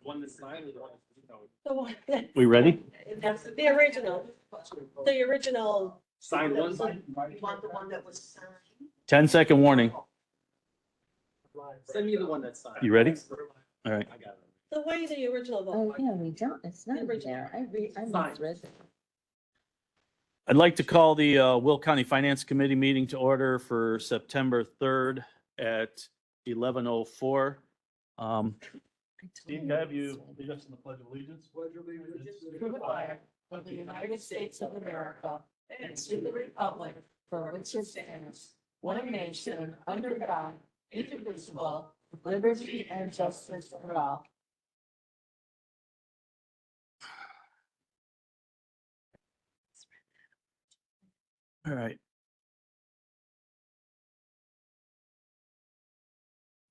One that's signed or the one? The one that, We ready? that's the original. The original. Signed one? You want the one that was signed? 10-second warning. Send me the one that's signed. You ready? All right. I got it. The way the original Oh, vote. yeah, we don't, it's not Original. there. I Fine. misread it. I'd like to call the Will County Finance Committee meeting to order for September 3rd at 11:04. Steve, can I have you lead us in the Pledge of Allegiance? To the flag of the United States of America and to the republic for which it stands, one nation, under God, indivisible, with liberty and justice for all. All right.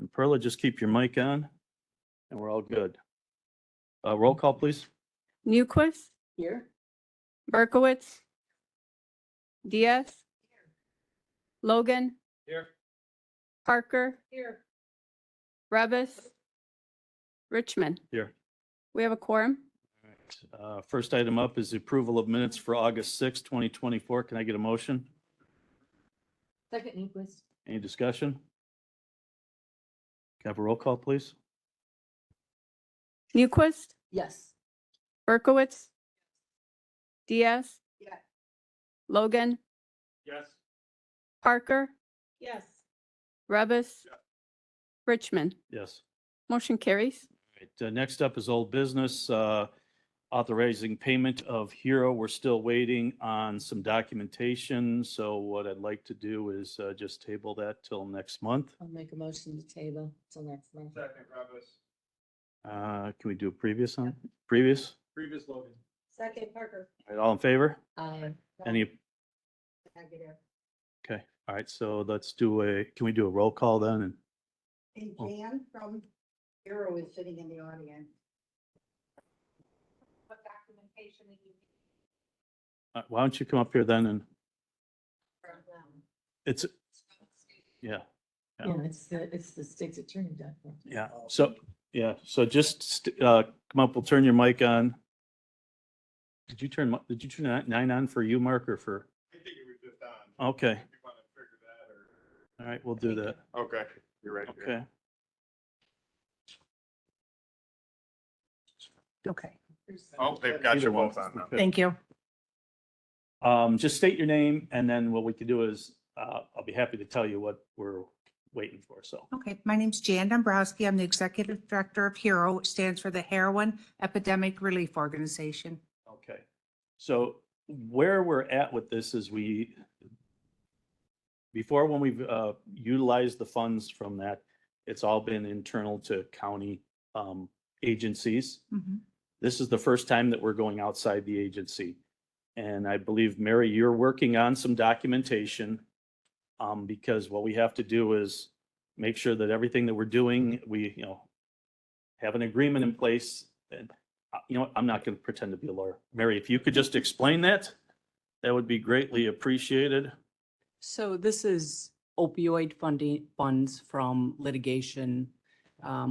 And Perla, just keep your mic on and we're all good. Roll call, please. Newquist, Here. Berkowitz, Diaz, Logan, Here. Parker, Here. Revis, Richmond. Here. We have a quorum. First item up is the approval of minutes for August 6, 2024. Can I get a motion? Second, Newquist. Any discussion? Can I have a roll call, please? Newquist, Yes. Berkowitz, Diaz, Yeah. Logan, Yes. Parker, Yes. Revis, Richmond. Yes. Motion carries. Right, next up is old business, authorizing payment of Hero. We're still waiting on some documentation. So what I'd like to do is just table that till next month. I'll make a motion to table till next month. Second, Travis. Can we do a previous on, previous? Previous Logan. Second, Parker. All right, all in favor? Aye. Any, Negative. okay, all right, so let's do can we do a roll call then? And And Oh. Jan from Arrow is sitting in the audience. What documentation do you why don't you come up here then and from them? it's, yeah. Yeah, it's the state's attorney document. Yeah, so, yeah, so just come up, we'll turn your mic on. Did you turn nine on for you, Mark, or for? I think it was just on. Okay, If you want to figure that or. all right, we'll do that. Okay, you're right. Okay. Okay, Oh, they've got Either you one. both on now. Okay. thank you. Just state your name and then what we can do is, I'll be happy to tell you what we're waiting for, so. Okay, my name's Jan Dombrowski. I'm the Executive Director of HERO, which stands for the Heroin Epidemic Relief Organization. Okay, so where we're at with this is before when we've utilized the funds from that, it's all been internal to county agencies. This is the first time that we're going outside the agency. And I believe, Mary, you're working on some documentation because what we have to do is make sure that everything that we're doing, we, have an agreement in place. And, I'm not going to pretend to be a lawyer. Mary, if you could just explain that, that would be greatly appreciated. So this is opioid funds from litigation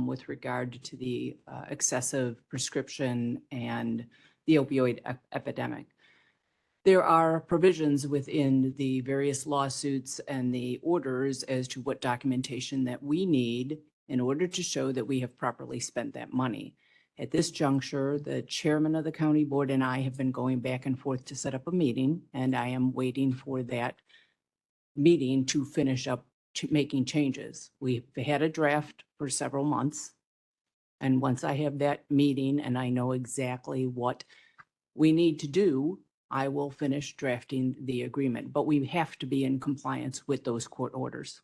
with regard to the excessive prescription and the opioid epidemic. There are provisions within the various lawsuits and the orders as to what documentation that we need in order to show that we have properly spent that money. At this juncture, the chairman of the county board and I have been going back and forth to set up a meeting, and I am waiting for that meeting to finish up making changes. We've had a draft for several months. And once I have that meeting and I know exactly what we need to do, I will finish drafting the agreement, but we have to be in compliance with those court orders.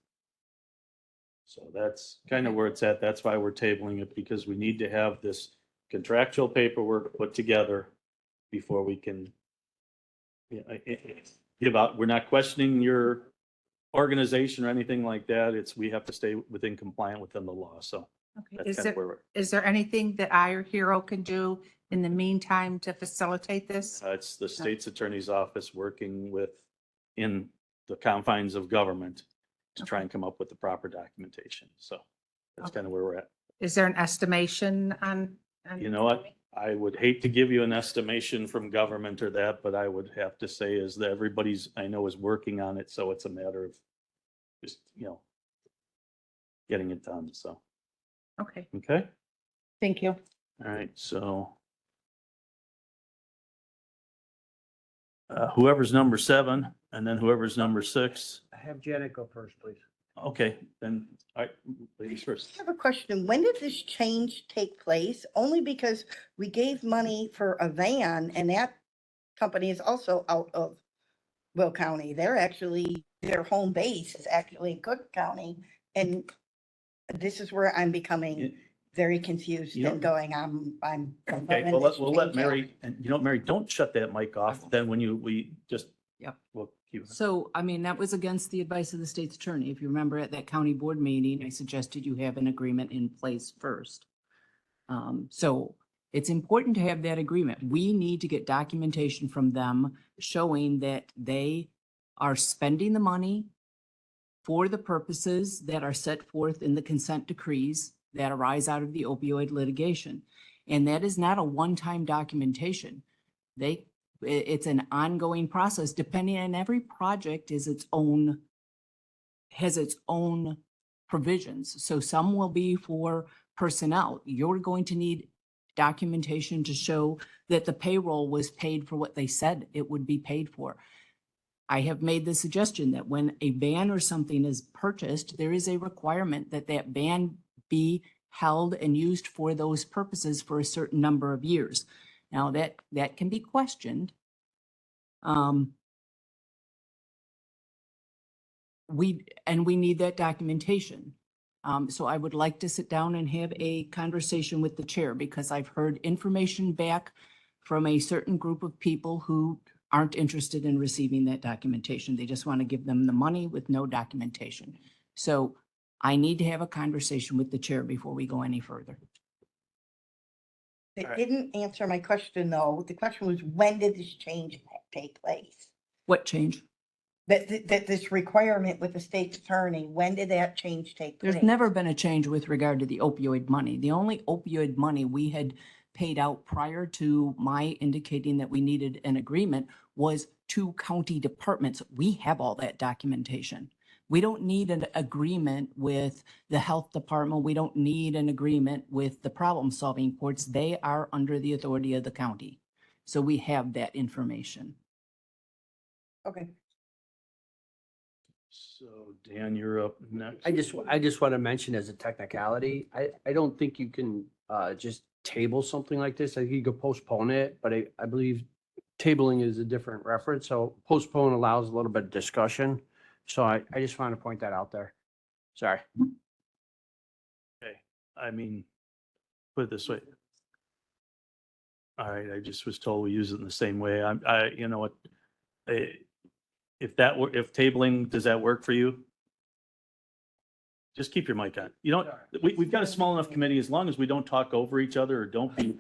So that's kind of where it's at. That's why we're tabling it, because we need to have this contractual paperwork put together before we can give out. We're not questioning your organization or anything like that. We have to stay within compliant within the law. So Okay, that's is kind of where there, we're. is there anything that I or HERO can do in the meantime to facilitate this? It's the state's attorney's office working in the confines of government to try and come up with the proper documentation. So that's Okay. kind of where we're at. Is there an estimation on? You know what? I would hate to give you an estimation from government or that, but I would have to say is that everybody's, I know, is working on it, so it's a matter of just, getting it done, so, Okay, okay? thank you. All right, so. Whoever's number 7, and then whoever's number 6. Have Janet go first, please. Okay, then, all right, ladies first. I have a question. When did this change take place? Only because we gave money for a van and that company is also out of Will County. They're actually, their home base is actually in Cook County. And this is where I'm becoming very confused You know- and going, I'm. Okay, well, we'll let Mary, and Mary, don't shut that mic off, then when we just. Yep. We'll keep. So, I mean, that was against the advice of the state's attorney. If you remember at that county board meeting, I suggested you have an agreement in place first. So it's important to have that agreement. We need to get documentation from them showing that they are spending the money for the purposes that are set forth in the consent decrees that arise out of the opioid litigation. And that is not a one-time documentation. It's an ongoing process, depending on every project has its own provisions. So some will be for personnel. You're going to need documentation to show that the payroll was paid for what they said it would be paid for. I have made the suggestion that when a van or something is purchased, there is a requirement that that van be held and used for those purposes for a certain number of years. Now that can be questioned. We need that documentation. So I would like to sit down and have a conversation with the chair because I've heard information back from a certain group of people who aren't interested in receiving that documentation. They just want to give them the money with no documentation. So I need to have a conversation with the chair before we go any further. It didn't answer my question though. The question was, when did this change take place? What change? That this requirement with the state's attorney, when did that change take place? There's never been a change with regard to the opioid money. The only opioid money we had paid out prior to my indicating that we needed an agreement was to county departments. We have all that documentation. We don't need an agreement with the health department. We don't need an agreement with the problem-solving courts. They are under the authority of the county. So we have that information. Okay. So Dan, you're up next. I just want to mention as a technicality, I don't think you can just table something like this. I think you could postpone it, but I believe tabling is a different reference. So postpone allows a little bit of discussion. So I just want to point that out there. Sorry. Okay, I mean, put it this way. All right, I just was told we use it in the same way. You know what? If tabling, does that work for you? Just keep your mic on. You know, we've got a small enough committee, as long as we don't talk over each other or don't be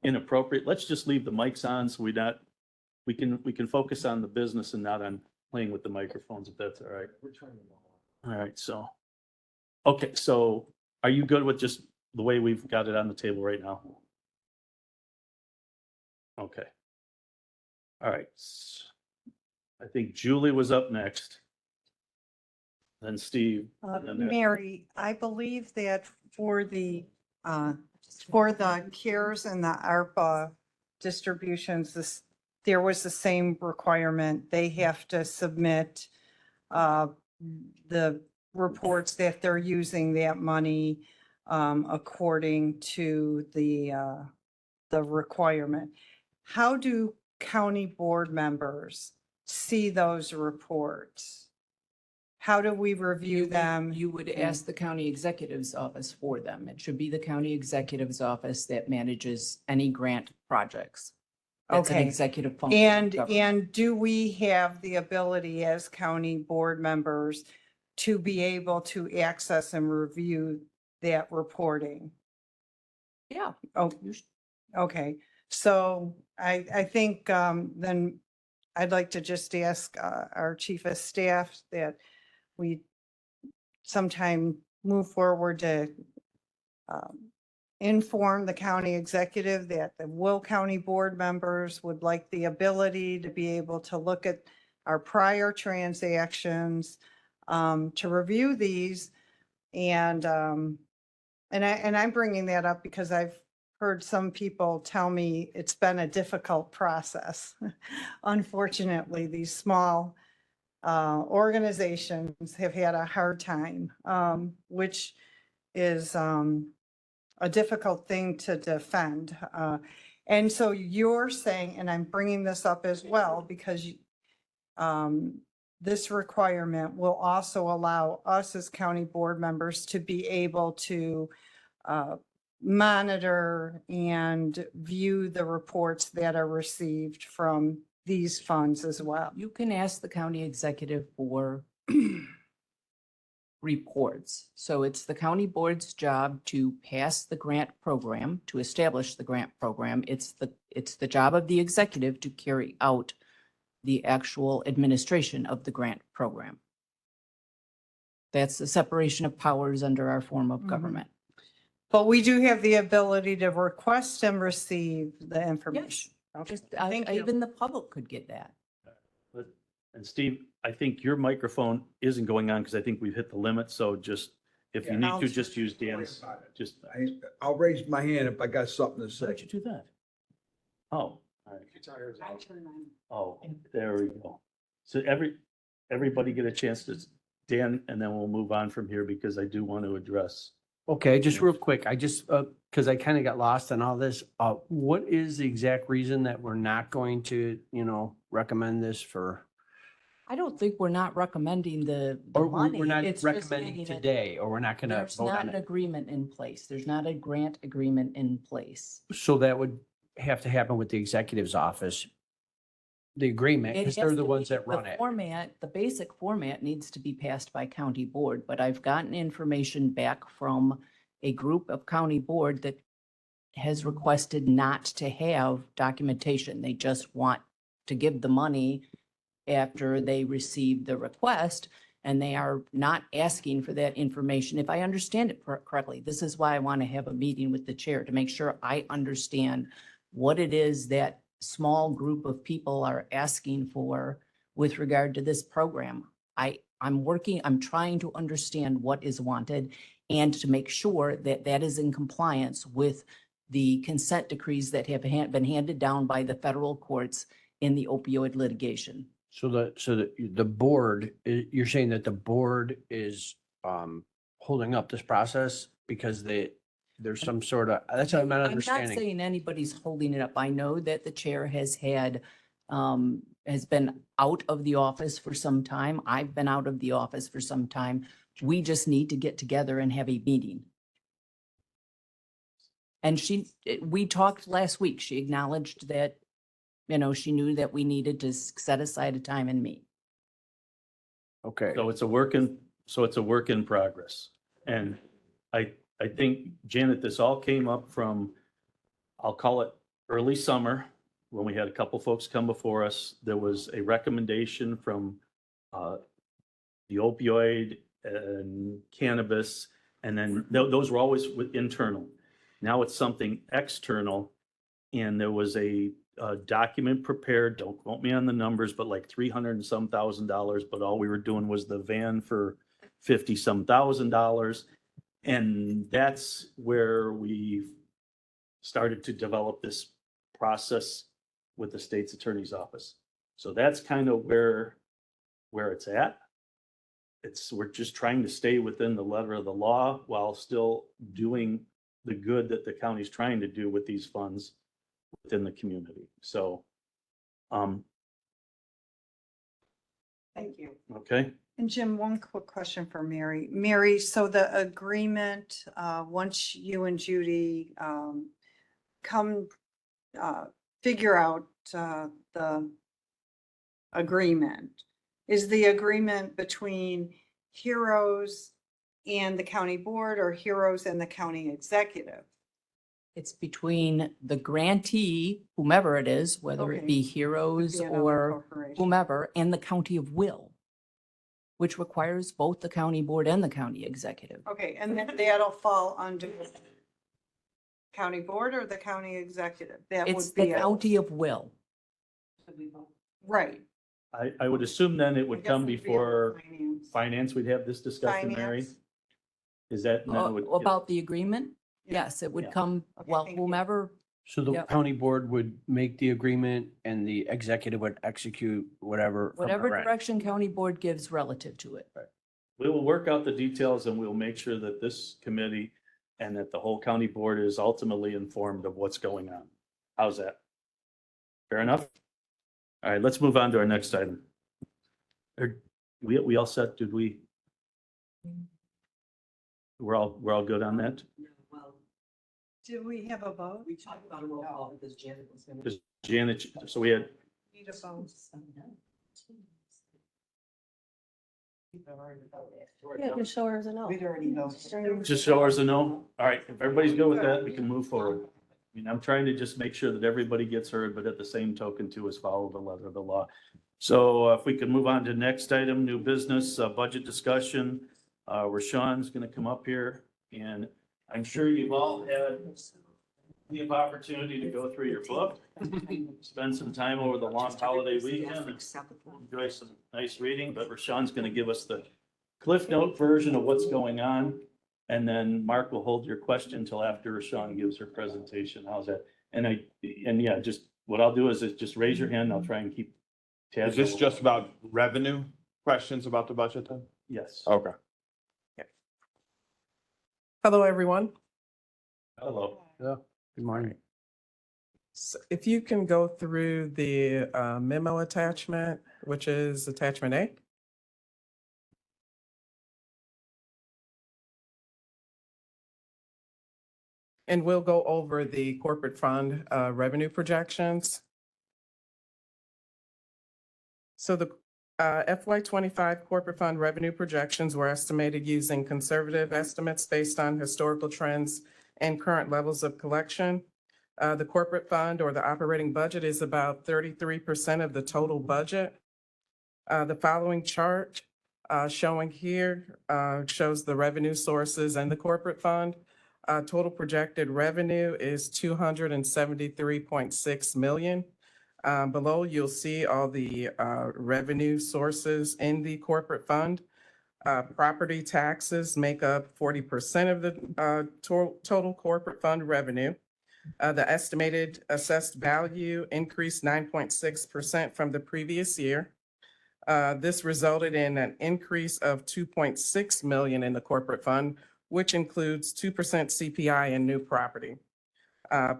inappropriate, let's just leave the mics on so we can focus on the business and not on playing with the microphones, if that's all right. All right, so, okay, so are you good with just the way we've got it on the table right now? Okay. All right. I think Julie was up next. Then Steve. and then- Mary, I believe that for the CARES and the ARPA distributions, there was the same requirement. They have to submit the reports that they're using that money according to the requirement. How do county board members see those reports? How do we review them? You would ask the county executive's office for them. It should be the county executive's office that manages any grant projects. That's an Okay. executive function. of government. And do we have the ability as county board members to be able to access and review that reporting? Yeah. Oh, okay. So I think then I'd like to just ask our chief of staff that we sometime move forward to inform the county executive that the Will County board members would like the ability to be able to look at our prior transactions, to review these. And I'm bringing that up because I've heard some people tell me it's been a difficult process. Unfortunately, these small organizations have had a hard time, which is a difficult thing to defend. And so you're saying, and I'm bringing this up as well, because this requirement will also allow us as county board members to be able to monitor and view the reports that are received from these funds as well. You can ask the county executive for reports. So it's the county board's job to pass the grant program, to establish the grant program. It's the job of the executive to carry out the actual administration of the grant program. That's the separation of powers under our form of government. But we do have the ability to request and receive the information. Okay, Just, thank you. even the public could get that. And Steve, I think your microphone isn't going on because I think we've hit the limit. So just, if you need to, just use Dan's, just. I'll raise my hand if I got something to Why don't say. you do that? Oh, all right. Oh, there we go. So everybody get a chance to, Dan, and then we'll move on from here because I do want to address. Okay, just real quick, I just, because I kind of got lost in all this. What is the exact reason that we're not going to, recommend this for? I don't think we're not recommending the Or money. we're not It's just recommending getting it- today, or we're not going to There's vote not on an it? agreement in place. There's not a grant agreement in place. So that would have to happen with the executive's office, the agreement, It because has they're to the ones be- that run it. Format, the basic format needs to be passed by county board, but I've gotten information back from a group of county board that has requested not to have documentation. They just want to give the money after they receive the request, and they are not asking for that information. If I understand it correctly, this is why I want to have a meeting with the chair to make sure I understand what it is that small group of people are asking for with regard to this program. I'm trying to understand what is wanted and to make sure that that is in compliance with the consent decrees that have been handed down by the federal courts in the opioid litigation. So the board, you're saying that the board is holding up this process because there's some sort of, that's what I'm not I'm not understanding. saying anybody's holding it up. I know that the chair has been out of the office for some time. I've been out of the office for some time. We just need to get together and have a meeting. And we talked last week. She acknowledged that, she knew that we needed to set aside a time and meet. Okay, So it's a work in progress. And I think, Janet, this all came up from, I'll call it early summer, when we had a couple folks come before us. There was a recommendation from the opioid and cannabis, and then those were always internal. Now it's something external, and there was a document prepared, don't quote me on the numbers, but like $300 and some thousand, but all we were doing was the van for $50 some thousand. And that's where we started to develop this process with the state's attorney's office. So that's kind of where it's at. We're just trying to stay within the letter of the law while still doing the good that the county's trying to do with these funds within the community. So, Thank you. okay. And Jim, one quick question for Mary. Mary, so the agreement, once you and Judy come figure out the agreement, is the agreement between Heroes and the county board, or Heroes and the county executive? It's between the grantee, whomever it is, whether it Okay. be Heroes Be another or corporation. whomever, and the county of Will, which requires both the county board and the county executive. Okay, and then that'll fall under County board or the county executive? That It's would the be county of will. Right. I would assume then it I would guess come it'd be before finance. finance, we'd have this discussion, Mary? Finance. Is that? and then it would- About the agreement? Yeah. Yes, it would Yeah. come, Okay, well, thank you. whomever, So the Yep. county board would make the agreement and the executive would execute whatever. from whatever our end. direction county board gives relative to it. We will work out the details and we'll make sure that this committee and that the whole county board is ultimately informed of what's going on. How's that? Fair enough? All right, let's move on to our next item. We all set? Did we? We're all good on that? Do we have a vote? We talked about a roll call because Janet was gonna. Just Janet, so we had, Need a vote. Yeah, just show her as a no. We'd already know. just show us a no? All right, if everybody's good with that, we can move forward. I mean, I'm trying to just make sure that everybody gets heard, but at the same token too, is follow the letter of the law. So if we could move on to the next item, new business, budget discussion. Rashawn's gonna come up here and I'm sure you've all had plenty of opportunity to go through your book, spend some time over the long holiday weekend, and enjoy some nice reading, but Rashawn's gonna give us the Cliff Note version of what's going on. And then Mark will hold your question until after Rashawn gives her presentation. How's that? And yeah, just what I'll do is just raise your hand. I'll try and keep tabs. Is this just about revenue questions about the budget then? Yes. Okay. Hello, everyone. Hello. Yeah, good morning. So if you can go through the memo attachment, which is attachment A. And we'll go over the corporate fund revenue projections. So the FY '25 corporate fund revenue projections were estimated using conservative estimates based on historical trends and current levels of collection. The corporate fund or the operating budget is about 33% of the total budget. The following chart showing here shows the revenue sources and the corporate fund. Total projected revenue is 273.6 million. Below, you'll see all the revenue sources in the corporate fund. Property taxes make up 40% of the total corporate fund revenue. The estimated assessed value increased 9.6% from the previous year. This resulted in an increase of 2.6 million in the corporate fund, which includes 2% CPI and new property.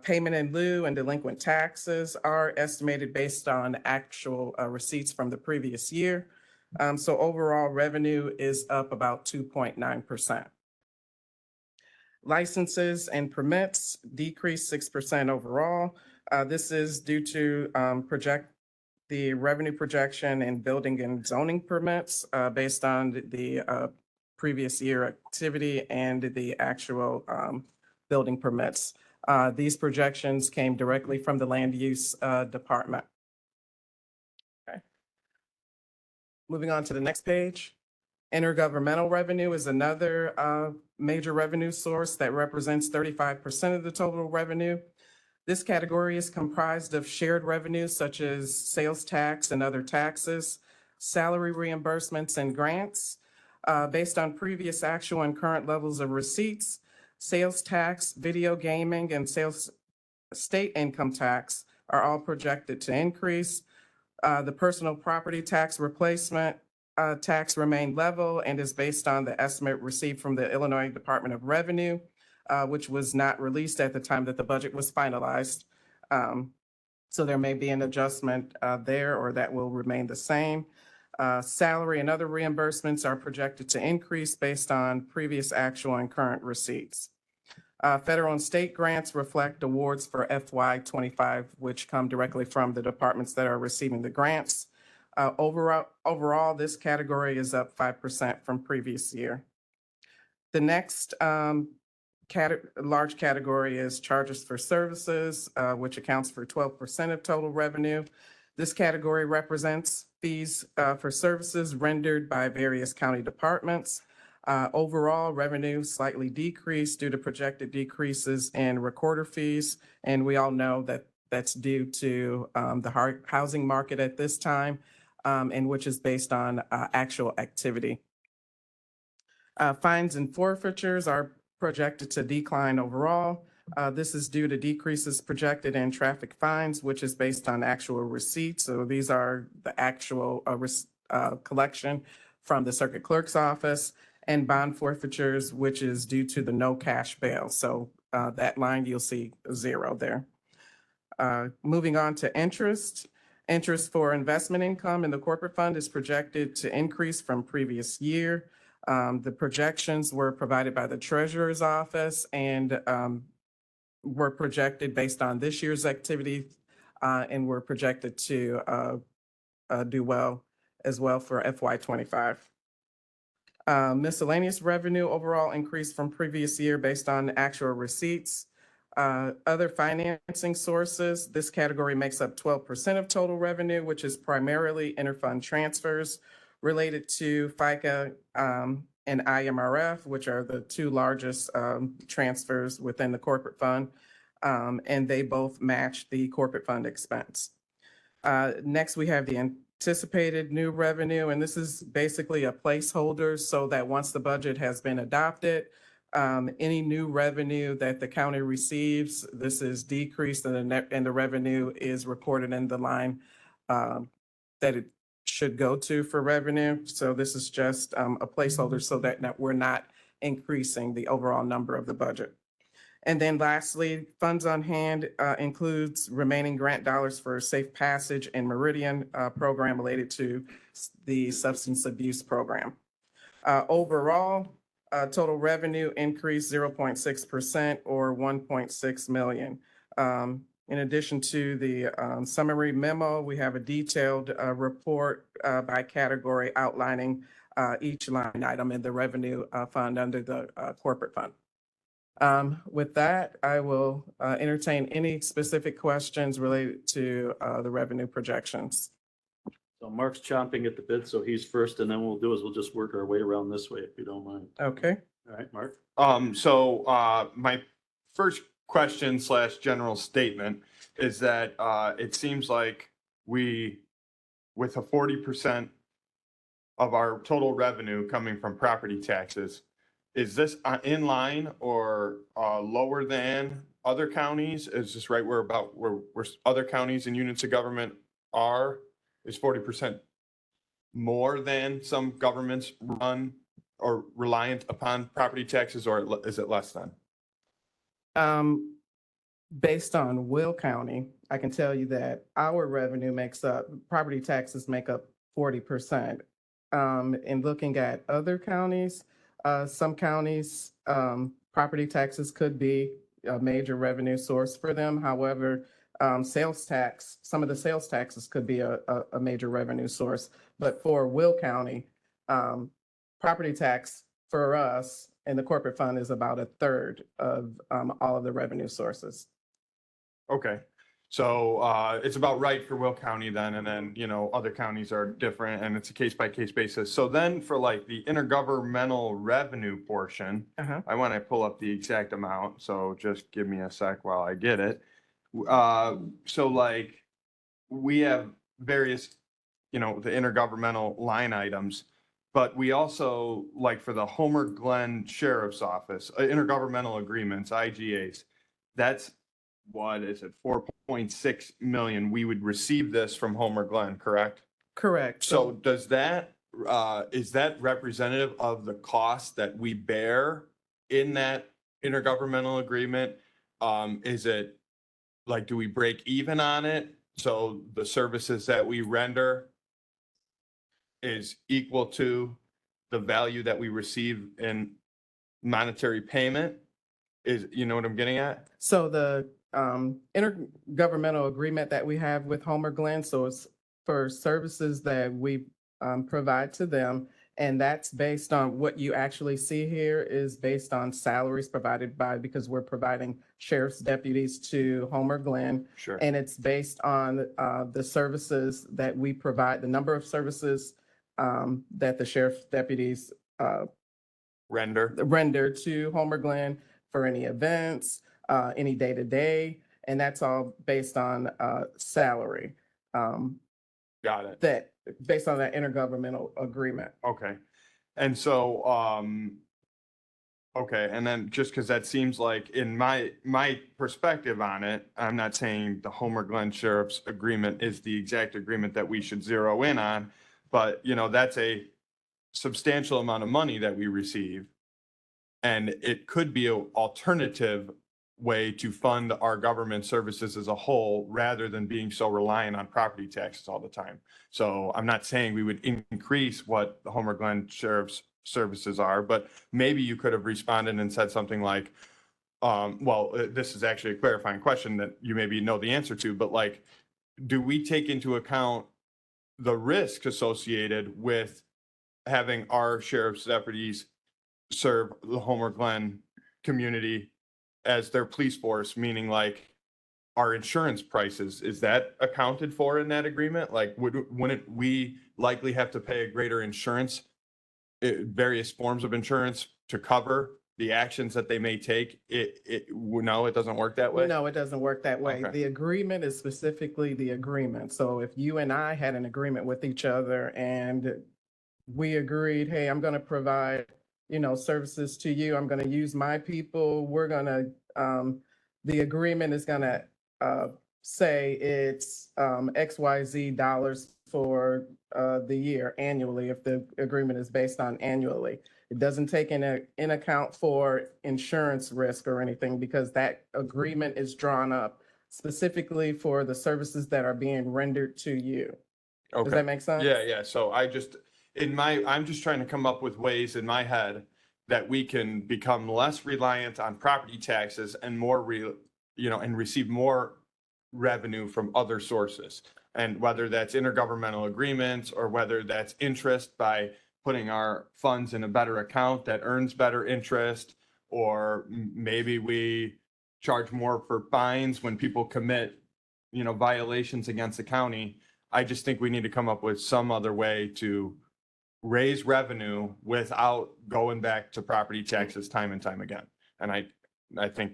Payment in lieu and delinquent taxes are estimated based on actual receipts from the previous year. So overall revenue is up about 2.9%. Licenses and permits decreased 6% overall. This is due to the revenue projection in building and zoning permits based on the previous year activity and the actual building permits. These projections came directly from the land use department. Okay. Moving on to the next page. Intergovernmental revenue is another major revenue source that represents 35% of the total revenue. This category is comprised of shared revenues such as sales tax and other taxes, salary reimbursements and grants. Based on previous actual and current levels of receipts, sales tax, video gaming, and sales state income tax are all projected to increase. The personal property tax replacement tax remained level and is based on the estimate received from the Illinois Department of Revenue, which was not released at the time that the budget was finalized. So there may be an adjustment there, or that will remain the same. Salary and other reimbursements are projected to increase based on previous actual and current receipts. Federal and state grants reflect awards for FY '25, which come directly from the departments that are receiving the grants. Overall, this category is up 5% from previous year. The next large category is charges for services, which accounts for 12% of total revenue. This category represents fees for services rendered by various county departments. Overall, revenue slightly decreased due to projected decreases in recorder fees. And we all know that that's due to the housing market at this time, and which is based on actual activity. Fines and forfeitures are projected to decline overall. This is due to decreases projected in traffic fines, which is based on actual receipts. So these are the actual collection from the circuit clerk's office, and bond forfeitures, which is due to the no cash bail. So that line, you'll see 0 there. Moving on to interest. Interest for investment income in the corporate fund is projected to increase from previous year. The projections were provided by the treasurer's office and were projected based on this year's activity and were projected to do well as well for FY25. Miscellaneous revenue overall increased from previous year based on actual receipts. Other financing sources, this category makes up 12% of total revenue, which is primarily interfund transfers related to FICA and IMRF, which are the two largest transfers within the corporate fund, and they both match the corporate fund expense. Next, we have the anticipated new revenue, and this is basically a placeholder so that once the budget has been adopted, any new revenue that the county receives, this is decreased and the revenue is recorded in the line that it should go to for revenue. So this is just a placeholder so that we're not increasing the overall number of the budget. And then lastly, funds on hand includes remaining grant dollars for Safe Passage and Meridian program related to the substance abuse program. Overall, total revenue increased 0.6% or 1.6 million. In addition to the summary memo, we have a detailed report by category outlining each line item in the revenue fund under the corporate fund. With that, I will entertain any specific questions related to the revenue projections. So Mark's chomping at the bit, so he's first, and then we'll just work our way around this way, if you don't mind. Okay. All right, Mark? My first question / general statement is that it seems like with a 40% of our total revenue coming from property taxes, is this in line or lower than other counties? Is this right where other counties and units of government are? Is 40% more than some governments run or reliant upon property taxes, or is it less than? Based on Will County, I can tell you that our revenue property taxes make up 40%. In looking at other counties, some counties, property taxes could be a major revenue source for them. However, some of the sales taxes could be a major revenue source. But for Will County, property tax for us in the corporate fund is about a third of all of the revenue sources. Okay. So it's about right for Will County then, and then, other counties are different and it's a case by case basis. So then for like the intergovernmental revenue portion, I want to pull up the exact amount. So just give me a sec while I get it. So like we have various, the intergovernmental line items, but we also like for the Homer Glen Sheriff's Office, intergovernmental agreements, IGAs, that's what is it, 4.6 million. We would receive this from Homer Glen, correct? Correct. So does that, is that representative of the cost that we bear in that intergovernmental agreement? Is it like, do we break even on it? So the services that we render is equal to the value that we receive in monetary payment? You know what I'm getting at? So the intergovernmental agreement that we have with Homer Glen, so it's for services that we provide to them. And that's based on what you actually see here is based on salaries provided because we're providing sheriff's deputies to Homer Glen. Sure. And it's based on the services that we provide, the number of services that the sheriff's deputies render to Homer Glen for any events, any day-to-day, and that's all based on salary. Got it. That, based on that intergovernmental agreement. Okay. And so, okay, and then just because that seems like in my perspective on it, I'm not saying the Homer Glen Sheriff's agreement is the exact agreement that we should zero in on, but you know, that's a substantial amount of money that we receive. And it could be an alternative way to fund our government services as a whole, rather than being so reliant on property taxes all the time. So I'm not saying we would increase what the Homer Glen Sheriff's services are, but maybe you could have responded and said something like, this is actually a clarifying question that you maybe know the answer to, but like, do we take into account the risk associated with having our sheriff's deputies serve the Homer Glen community as their police force, meaning like our insurance prices, is that accounted for in that agreement? Like, wouldn't we likely have to pay a greater insurance, various forms of insurance to cover the actions that they may take? No, it doesn't work that way? No, it doesn't work that way. Okay. The agreement is specifically the agreement. So if you and I had an agreement with each other and we agreed, hey, I'm going to provide, services to you. I'm going to use my people. We're going to, the agreement is going to say it's XYZ dollars for the year annually, if the agreement is based on annually. It doesn't take in account for insurance risk or anything, because that agreement is drawn up specifically for the services that are being rendered to you. Does Okay. that make sense? Yeah. So I'm just trying to come up with ways in my head that we can become less reliant on property taxes and more and receive more revenue from other sources. And whether that's intergovernmental agreements or whether that's interest by putting our funds in a better account that earns better interest, or maybe we charge more for fines when people commit, violations against the county. I just think we need to come up with some other way to raise revenue without going back to property taxes time and time again. And I think,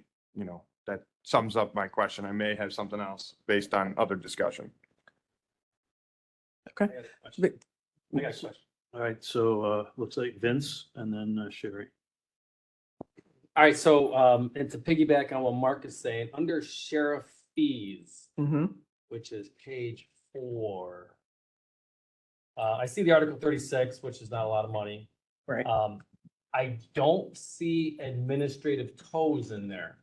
that sums up my question. I may have something else based on other discussion. Okay. I got a question. All right, so looks like Vince and then Sherry. All right, so and to piggyback on what Mark is saying, under sheriff fees, which is page 4, I see the Article 36, which is not a lot of money. Right. I don't see administrative tolls in there.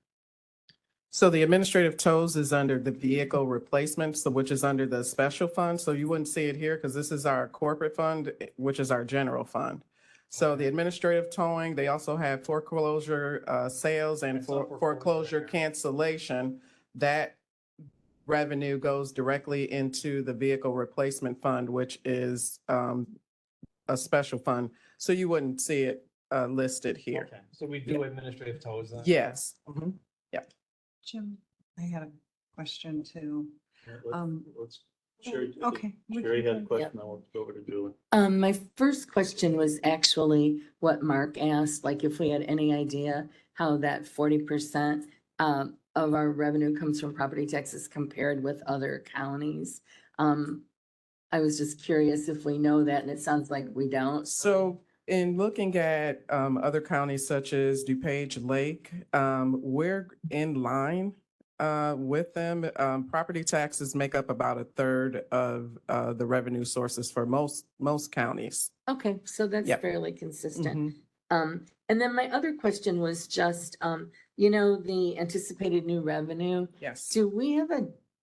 So the administrative tolls is under the vehicle replacement, so which is under the special fund. So you wouldn't see it here because this is our corporate fund, which is our general fund. So the administrative towing, they also have foreclosure sales and foreclosure cancellation. That revenue goes directly into the vehicle replacement fund, which is a special fund. So you wouldn't see it listed here. Okay, so we do administrative tolls then? Yes. Jim, I had a question too. Sherry, Okay. Sherry had a question. I want to go over to Julie. My first question was actually what Mark asked, like if we had any idea how that 40% of our revenue comes from property taxes compared with other counties. I was just curious if we know that, and it sounds like we don't. So in looking at other counties such as DuPage Lake, we're in line with them. Property taxes make up about a third of the revenue sources for most counties. Okay, so that's Yep. fairly consistent. Mhm. And then my other question was just, the anticipated new revenue. Yes. Do we have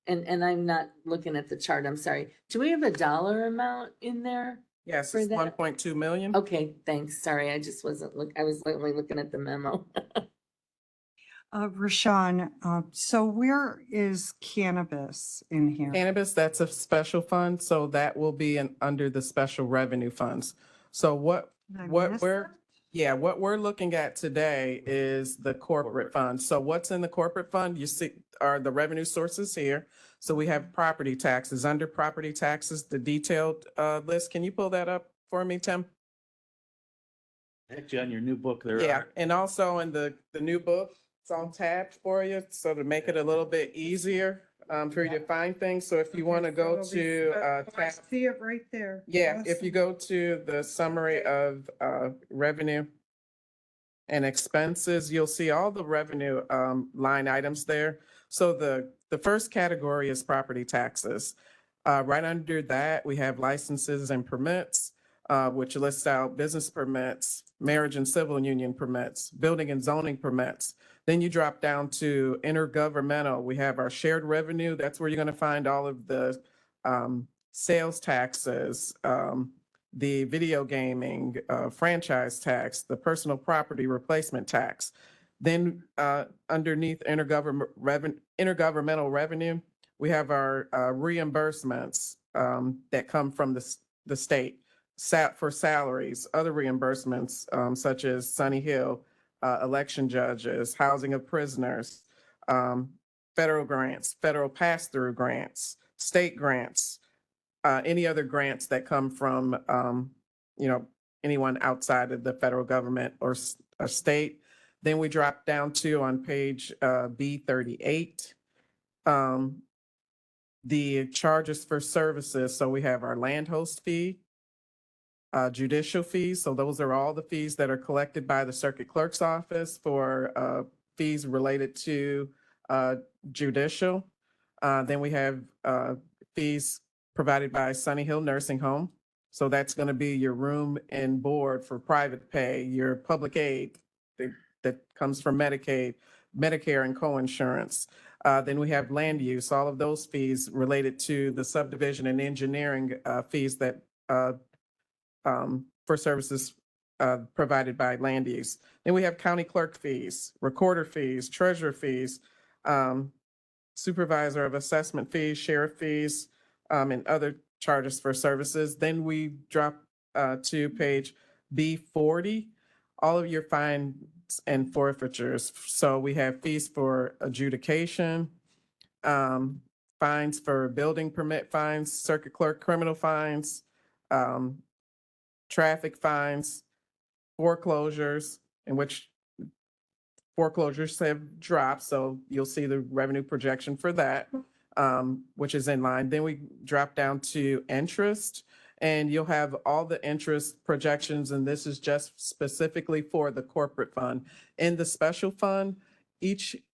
and I'm not looking at the chart, I'm sorry. Do we have a dollar amount in there? Yes, for it's that? 1.2 million. Okay, thanks. Sorry, I just wasn't I was only looking at the memo. Rashawn, so where is cannabis in here? Cannabis, that's a special fund, so that will be under the special revenue funds. So what Did I what miss we're what we're looking at today is the corporate fund. So what's in the corporate fund? You see are the revenue sources here. So we have property taxes. Under property taxes, the detailed list. Can you pull that up for me, Tim? Actually, on your new book, there Yeah, are, and also in the new book, it's on tabs for you, so to make it a little bit easier for you to find things. So if you want to go to I tab, see it right there. yeah, if you go to the summary of revenue and expenses, you'll see all the revenue line items there. So the first category is property taxes. Right under that, we have licenses and permits, which lists out business permits, marriage and civil union permits, building and zoning permits. Then you drop down to intergovernmental. We have our shared revenue. That's where you're going to find all of the sales taxes, the video gaming, franchise tax, the personal property replacement tax. Then underneath intergovernmental revenue, we have our reimbursements that come from the state for salaries, other reimbursements such as Sunny Hill, election judges, housing of prisoners, federal grants, federal pass-through grants, state grants, any other grants that come from, anyone outside of the federal government or state. Then we drop down to on page B38, the charges for services. So we have our land host fee, judicial fees. So those are all the fees that are collected by the circuit clerk's office for fees related to judicial. Then we have fees provided by Sunny Hill Nursing Home. So that's going to be your room and board for private pay, your public aid that comes from Medicaid, Medicare, and coinsurance. Then we have land use, all of those fees related to the subdivision and engineering fees that for services provided by land use. Then we have county clerk fees, recorder fees, treasurer fees, supervisor of assessment fees, sheriff fees, and other charges for services. Then we drop to page B40, all of your fines and forfeitures. So we have fees for adjudication, fines for building permit fines, circuit clerk criminal fines, traffic fines, foreclosures, in which foreclosures have dropped. So you'll see the revenue projection for that, which is in line. Then we drop down to interest, and you'll have all the interest projections, and this is just specifically for the corporate fund. In the special fund,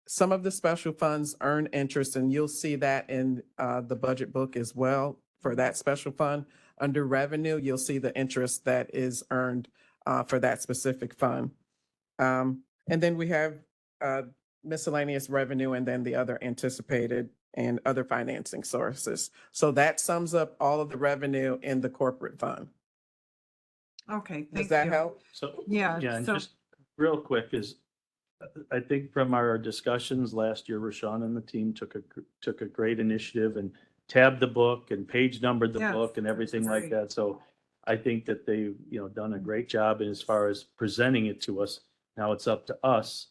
some of the special funds earn interest, and you'll see that in the budget book as well for that special fund. Under revenue, you'll see the interest that is earned for that specific fund. And then we have miscellaneous revenue and then the other anticipated and other financing sources. So that sums up all of the revenue in the corporate fund. Okay, Does thank that you. help? so, Yeah, yeah, and so- just real quick is, I think from our discussions last year, Rashawn and the team took a great initiative and tabbed the book and page numbered the Yes, book and everything like great. that. So I think that they've, done a great job as far as presenting it to us. Now it's up to us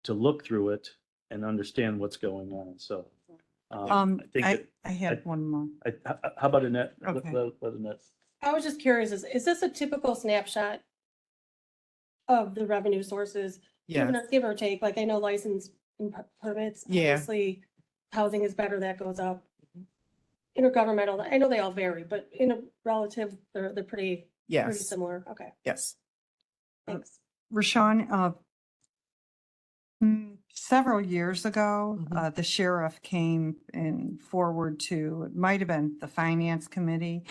to look through it and understand what's going on. So I think that, I had one more. how about Annette? Okay. Let Annette. I was just curious, is this a typical snapshot of the revenue sources? Yeah. Give or take, like I know license and permits, Yeah. obviously, housing is better, that goes up. Intergovernmental, I know they all vary, but in a relative, they're pretty Yes, similar. Okay, yes. thanks. Rashawn, several years ago, the sheriff came and forward to, it might have been the finance committee.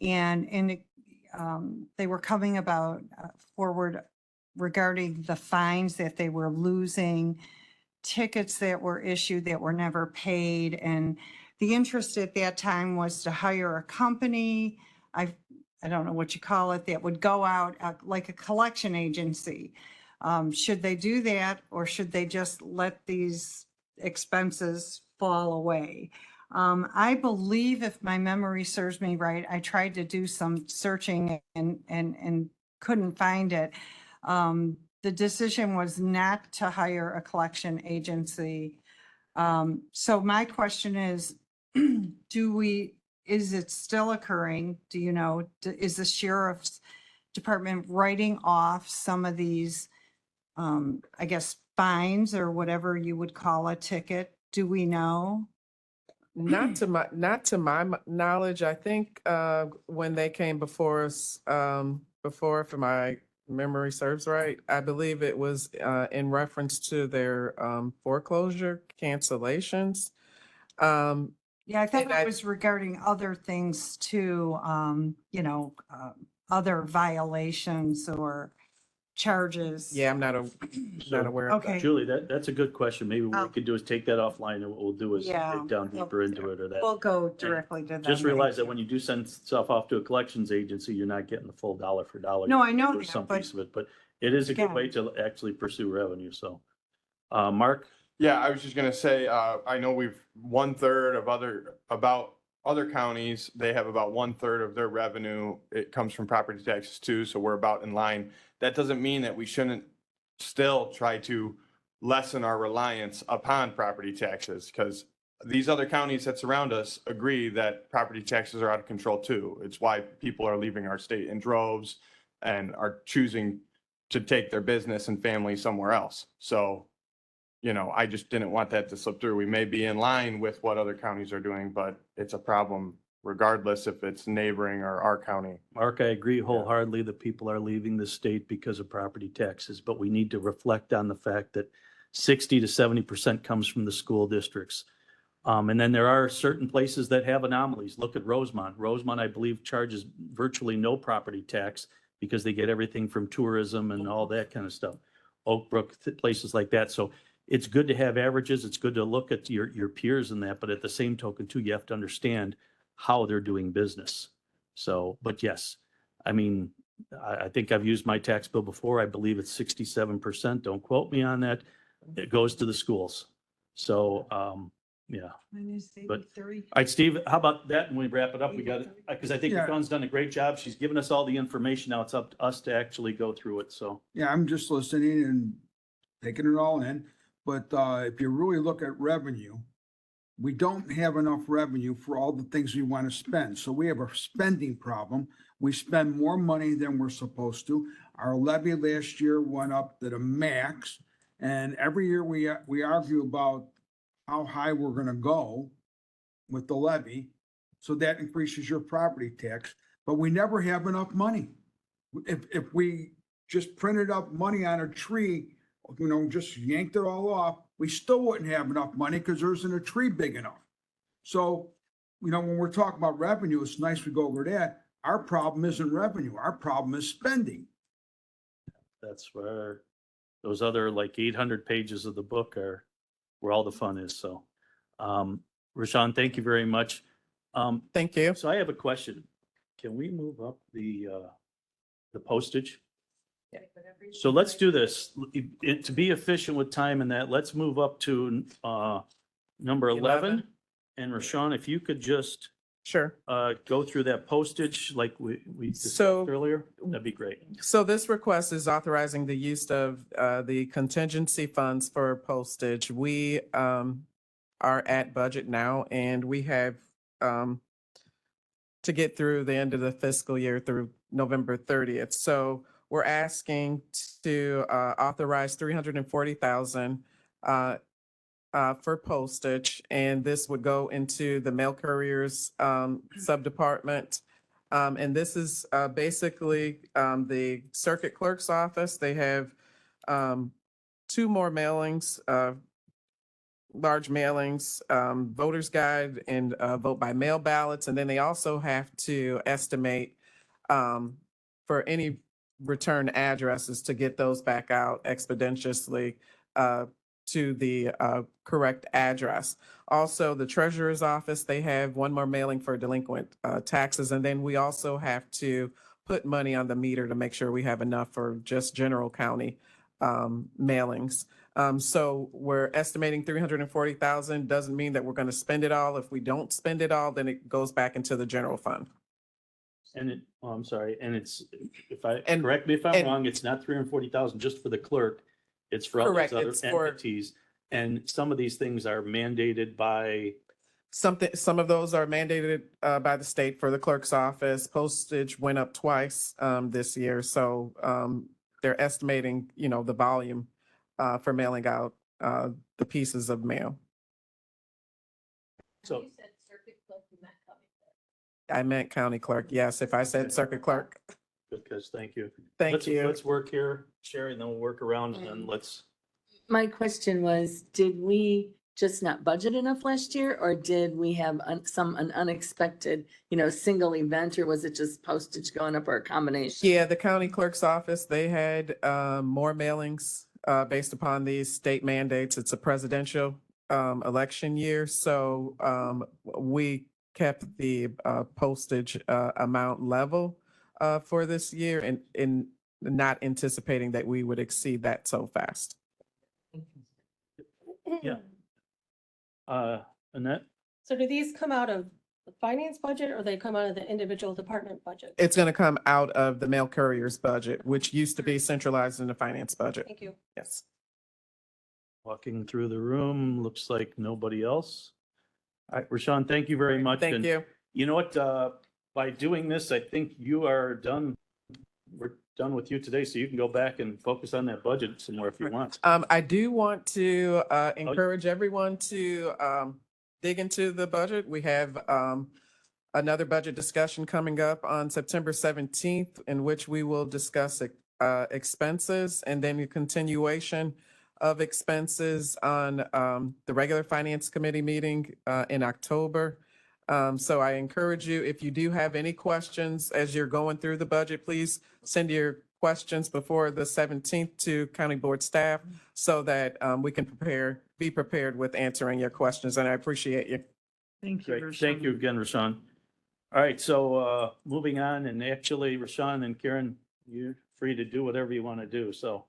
And they were coming about forward regarding the fines that they were losing, tickets that were issued that were never paid. And the interest at that time was to hire a company, I don't know what you call it, that would go out like a collection agency. Should they do that, or should they just let these expenses fall away? I believe, if my memory serves me right, I tried to do some searching and couldn't find it. The decision was not to hire a collection agency. So my question is, is it still occurring? Do you know, is the sheriff's department writing off some of these, I guess, fines or whatever you would call a ticket? Do we know? Not to my knowledge. I think when they came before us, before, if my memory serves right, I believe it was in reference to their foreclosure cancellations. Yeah, I thought And it was regarding other things too, other violations or charges. Yeah, I'm not So, aware of that. Okay. Julie, that's a good question. Maybe what we Oh. could do is take that offline, and what we'll do is Yeah. dig down deeper into it, or that. We'll go directly to them. Just realize that Thank when you do send stuff off to a collections agency, you're not getting the full dollar for dollar. No, I know There's that, some but piece of it, but it is a good again- way to actually pursue revenue, so. Mark? Yeah, I was just gonna say, I know we've 1/3 of other counties, they have about 1/3 of their revenue. It comes from property taxes too, so we're about in line. That doesn't mean that we shouldn't still try to lessen our reliance upon property taxes, because these other counties that surround us agree that property taxes are out of control too. It's why people are leaving our state in droves and are choosing to take their business and family somewhere else. So, I just didn't want that to slip through. We may be in line with what other counties are doing, but it's a problem regardless if it's neighboring or our county. Mark, I agree wholeheartedly that people are leaving the state because of property taxes, but we need to reflect on the fact that 60 to 70% comes from the school districts. And then there are certain places that have anomalies. Look at Rosemont. Rosemont, I believe, charges virtually no property tax because they get everything from tourism and all that kind of stuff. Oak Brook, places like that. So it's good to have averages. It's good to look at your peers in that, but at the same token too, you have to understand how they're doing business. So, but yes, I mean, I think I've used my tax bill before. I believe it's 67%. Don't quote me on that. It goes to the schools. So, yeah. But, all right, Steve, how about that? When we wrap it up, we got it, because I think Yeah. Dawn's done a great job. She's given us all the information. Now it's up to us to actually go through it. So, Yeah, I'm just listening and taking it all in. But if you really look at revenue, we don't have enough revenue for all the things we want to spend. So we have a spending problem. We spend more money than we're supposed to. Our levy last year went up to the max. And every year we argue about how high we're going to go with the levy. So that increases your property tax, but we never have enough money. If we just printed up money on a tree, just yanked it all off, we still wouldn't have enough money because there isn't a tree big enough. So, when we're talking about revenue, it's nice we go over that. Our problem isn't revenue. Our problem is spending. that's where those other like 800 pages of the book are, where all the fun is. So, Rashawn, thank you very much. Thank you. So I have a question. Can we move up the postage? So let's do this. To be efficient with time and that, let's move up to number 11. And Rashawn, if you could just Sure. go through that postage like we discussed So- earlier, that'd be great. So this request is authorizing the use of the contingency funds for postage. We are at budget now, and we have to get through the end of the fiscal year through November 30th. So we're asking to authorize $340,000 for postage, and this would go into the mail couriers subdepartment. And this is basically the circuit clerk's office. They have 2 more mailings, large mailings, voter's guide and vote by mail ballots. And then they also have to estimate for any return addresses to get those back out expeditiously to the correct address. Also, the treasurer's office, they have 1 more mailing for delinquent taxes. And then we also have to put money on the meter to make sure we have enough for just general county mailings. So we're estimating 340,000. Doesn't mean that we're going to spend it all. If we don't spend it all, then it goes back into the general fund. And I'm sorry, and it's, And- correct me if I'm and- wrong, it's not 340,000 just for the clerk. It's for all these Correct, other it's for- entities. And some of these things are mandated by Some of those are mandated by the state for the clerk's office. Postage went up twice this year, so they're estimating, the volume for mailing out the pieces of mail. So I meant county clerk. Yes, if I said circuit clerk. because, thank you. Thank you. Let's work here, Sherry, and then we'll work around and then let's, My question was, did we just not budget enough last year, or did we have an unexpected, single event, or was it just postage going up or a combination? Yeah, the county clerk's office, they had more mailings based upon these state mandates. It's a presidential election year, so we kept the postage amount level for this year and not anticipating that we would exceed that so fast. yeah. Annette? So do these come out of the finance budget or they come out of the individual department budget? It's going to come out of the mail courier's budget, which used to be centralized in the finance budget. Thank you. Yes. Walking through the room, looks like nobody else. All right, Rashawn, thank you very much. Thank And you. You know what, by doing this, I think you are done. We're done with you today, so you can go back and focus on that budget some more if you want. I do want to encourage everyone to dig into the budget. We have another budget discussion coming up on September 17th, in which we will discuss expenses and then a continuation of expenses on the regular finance committee meeting in October. So I encourage you, if you do have any questions as you're going through the budget, please send your questions before the 17th to county board staff so that we can be prepared with answering your questions. And I appreciate you. Thank you. Great, thank you again, Rashawn. All right, so moving on, and actually, Rashawn and Karen, you're free to do whatever you want to do. So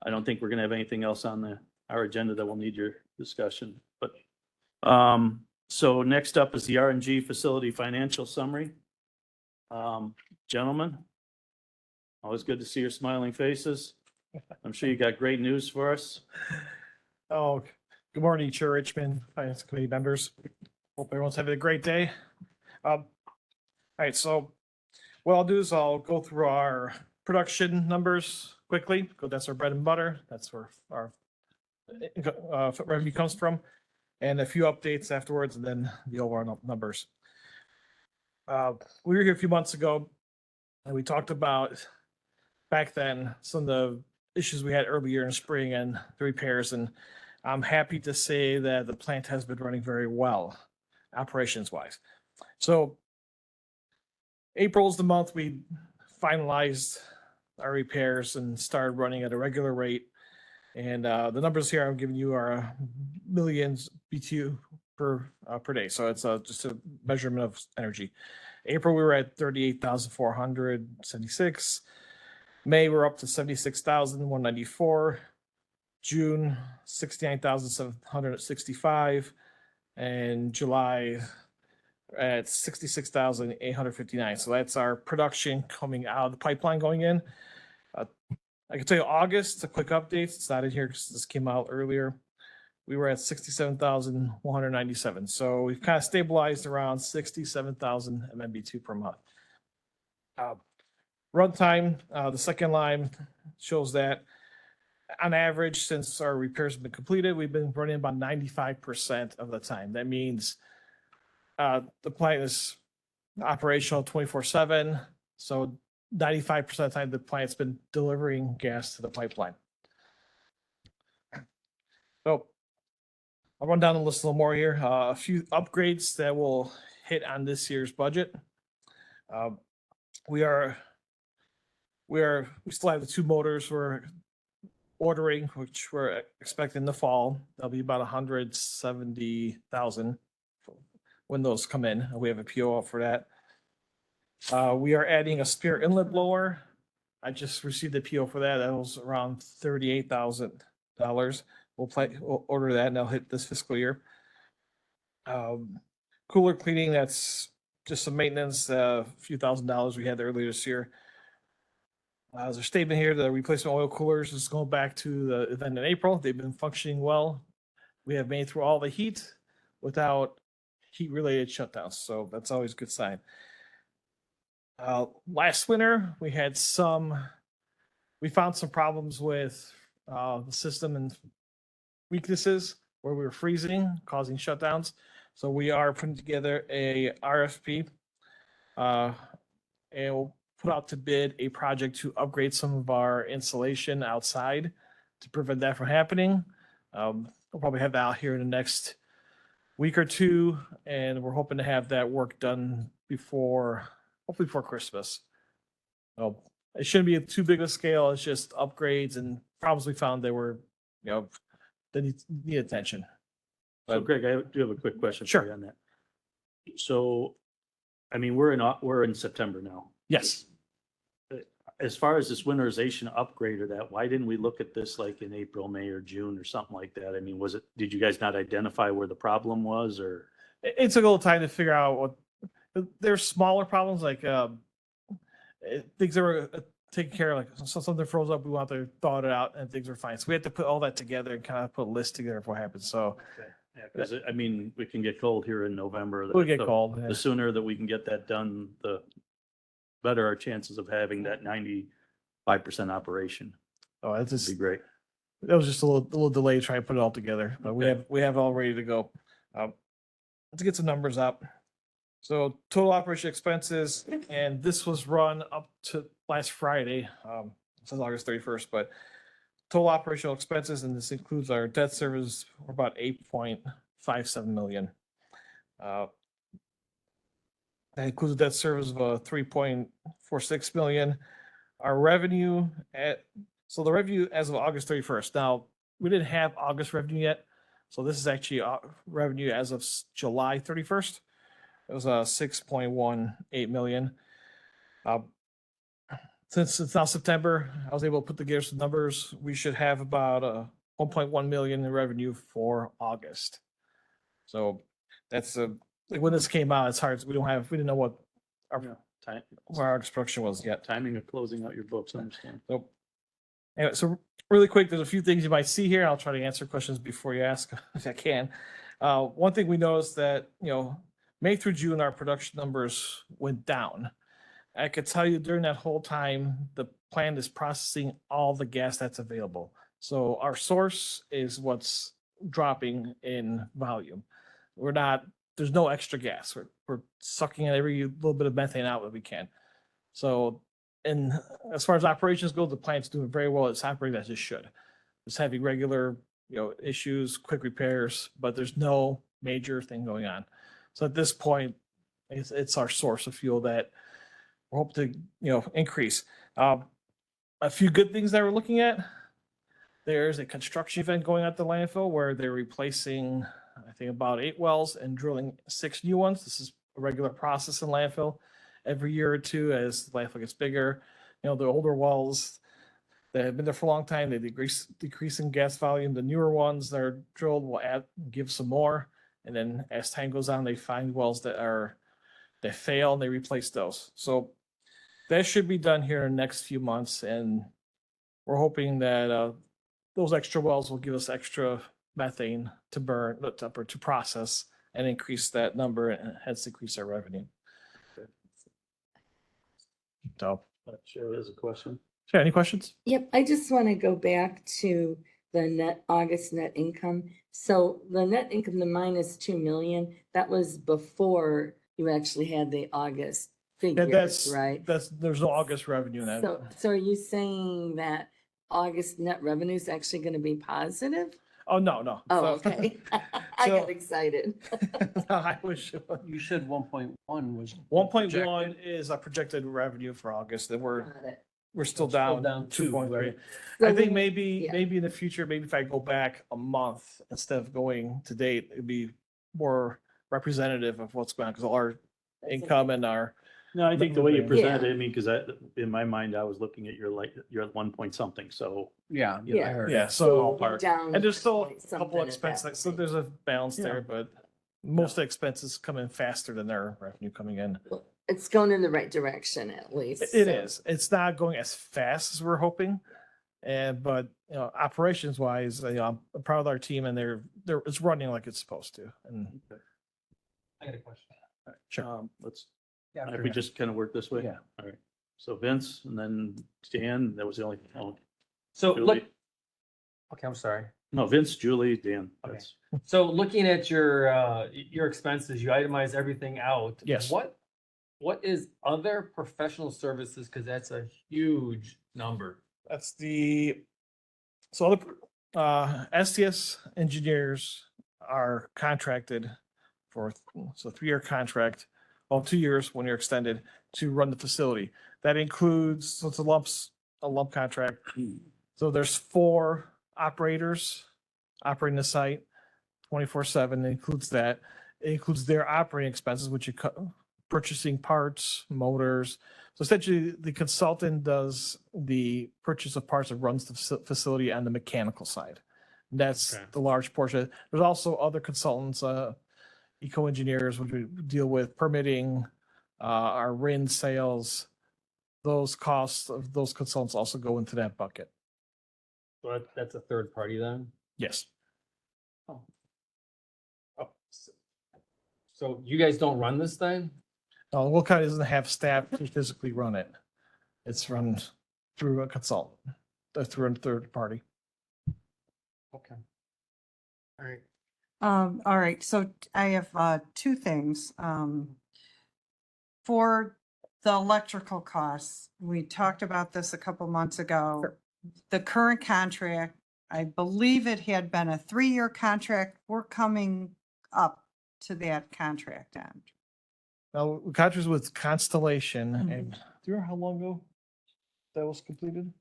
I don't think we're gonna have anything else on our agenda that will need your discussion, but so next up is the RNG facility financial summary. Gentlemen, always good to see your smiling faces. I'm sure you got great news for us. Oh, good morning, Chair Richmond, Finance Committee members. Hope everyone's having a great day. All right, so what I'll do is I'll go through our production numbers quickly, because that's our bread and butter. That's where our revenue comes from. And a few updates afterwards, and then the overall numbers. We were here a few months ago, and we talked about back then some of the issues we had earlier in spring and the repairs. And I'm happy to say that the plant has been running very well, operations wise. So April's the month we finalized our repairs and started running at a regular rate. And the numbers here I'm giving you are millions BTU per day. So it's just a measurement of energy. April, we were at 38,476. May, we're up to 76,194. June, 69,765. And July at 66,859. So that's our production coming out of the pipeline going in. I can tell you August, a quick update. It's not in here because this came out earlier. We were at 67,197. So we've kind of stabilized around 67,000 MMBtu per month. Runtime, the second line shows that on average, since our repairs have been completed, we've been running about 95% of the time. That means the plant is operational 24/7. So 95% of the time, the plant's been delivering gas to the pipeline. So I'll run down the list a little more here. A few upgrades that will hit on this year's budget. We still have the two motors we're ordering, which we're expecting in the fall. That'll be about 170,000 when those come in. We have a PO out for that. We are adding a spare inlet blower. I just received a PO for that. That was around $38,000. We'll order that and that'll hit this fiscal year. Cooler cleaning, that's just some maintenance, a few $1,000s we had earlier this year. There's a statement here, the replacement oil coolers is going back to the event in April. They've been functioning well. We have made through all the heat without heat-related shutdowns, so that's always a good sign. Last winter, we found some problems with the system and weaknesses where we were freezing, causing shutdowns. So we are putting together a RFP, and we'll put out to bid a project to upgrade some of our insulation outside to prevent that from happening. We'll probably have that out here in the next week or two, and we're hoping to have that work done hopefully before Christmas. It shouldn't be too big of a scale. It's just upgrades and problems we found that were, that need attention. So Greg, I do have a quick question for Sure. you on that. So, I mean, we're in September now. Yes. As far as this winterization upgrade or that, why didn't we look at this like in April, May, or June or something like that? I mean, did you guys not identify where the problem was, or? It took a little time to figure out there's smaller problems like things that were taken care of, like something froze up, we want to thaw it out, and things were fine. So we had to put all that together and kind of put a list together of what happened. So Yeah, because I mean, we can get cold here in November. we'll get The- called. Yeah. The sooner that we can get that done, the better our chances of having that 95% operation. Oh, that's Would be just, great. that was just a little delay trying to put it all together, but Okay. we have it all ready to go. Let's get some numbers up. So total operation expenses, and this was run up to last Friday, since August 31st, but total operational expenses, and this includes our debt service, we're about 8.57 million. That includes a debt service of 3.46 million. Our revenue so the revenue as of August 31st. Now, we didn't have August revenue yet, so this is actually revenue as of July 31st. It was 6.18 million. Since it's now September, I was able to put together some numbers. We should have about 1.1 million in revenue for August. So that's like when this came out, it's hard. We didn't know what Yeah, time, where our construction was yet. timing of closing out your books, I understand. So anyway, so really quick, there's a few things you might see here. I'll try to answer questions before you ask if I can. One thing we noticed that, May through June, our production numbers went down. I could tell you during that whole time, the plant is processing all the gas that's available. So our source is what's dropping in volume. There's no extra gas. We're sucking every little bit of methane out that we can. So, and as far as operations go, the plant's doing very well. It's operating as it should. It's having regular, issues, quick repairs, but there's no major thing going on. So at this point, it's our source of fuel that we hope to, increase. A few good things that we're looking at. There's a construction event going at the landfill where they're replacing, I think, about 8 wells and drilling 6 new ones. This is a regular process in landfill. Every year or two, as the landfill gets bigger, the older wells that have been there for a long time, they decrease in gas volume. The newer ones that are drilled will give some more. And then as time goes on, they find wells that fail and they replace those. So that should be done here in the next few months. And we're hoping that those extra wells will give us extra methane to burn, to process, and increase that number and hence increase our revenue. So, Sure, there's a question. sure, any questions? Yep, I just want to go back to the August net income. So the net income, the minus 2 million, that was before you actually had the August Yeah, figures, right? there's no August revenue in that. So are you saying that August net revenue is actually going to be positive? Oh, no. Oh, So- okay. I so- got excited. No, I wish. You said 1.1 was. 1.1 is a projected revenue for August, and we're Got it. still Still down down 2.3. right? So I think we- maybe yeah. maybe in the future, maybe if I go back a month instead of going to date, it'd be more representative of what's going on because our income and our No, I think the way you Yeah. presented it, I mean, because in my mind, I was looking at you're at 1 point something, so. Yeah. Yeah. I heard yeah. it. So Ballpark. Down and there's still point a something couple at expenses, that so point. there's a balance Yeah. there, but most of the expenses come in faster than their revenue coming in. It's going in the right direction at least. It so- is. It's not going as fast as we're hoping. But operations wise, I'm proud of our team and they're it's running like it's supposed to. And I got a question. Let's, Yeah, if we just kind of work this way. Yeah. All right. So Vince and then Dan, that was the only, oh, So Julie. look, okay, I'm sorry. No, Vince, Julie, Dan. Okay. That's, So looking at your expenses, you itemize everything out. Yes. What is other professional services? Because that's a huge number. That's so other, STS engineers are contracted for, so 3-year contract, well, 2 years when you're extended to run the facility. That includes, so it's a lump contract. So there's 4 operators operating the site 24/7. It includes that. It includes their operating expenses, which you purchasing parts, motors. So essentially, the consultant does the purchase of parts and runs the facility on the mechanical side. That's Okay. the large portion. There's also other consultants, eco-engineers, which we deal with permitting, our RIN sales. Those costs of those consultants also go into that bucket. So that's a third party then? Yes. Oh, so you guys don't run this thing? Will County doesn't have staff to physically run it. It's run through a consultant, through a third party. Okay. All right. All right, so I have 2 things. For the electrical costs, we talked about this a couple months ago. The current contract, I believe it had been a 3-year contract. We're coming up to that contract end. Now, we contracted with Constellation, Mhm. and do you remember how long ago that was completed?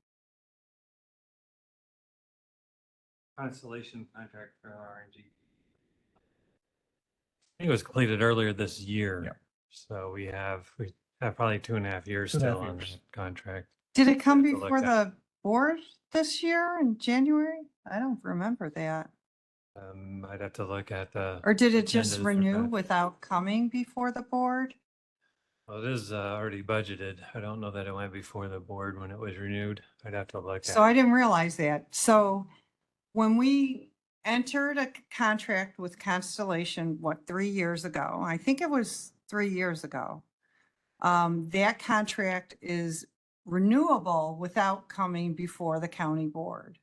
Constellation contract for RNG. I think it was completed earlier this year. Yeah. So we have probably 2.5 years 2.5 still on years. that contract. Did it come To look before at. the board this year in January? I don't remember that. I'd have to look at the. Or did it just agendas for renew that. without coming before the board? Well, it is already budgeted. I don't know that it went before the board when it was renewed. I'd have to look So at. I didn't realize that. So when we entered a contract with Constellation, 3 years ago? I think it was 3 years ago. That contract is renewable without coming before the county board.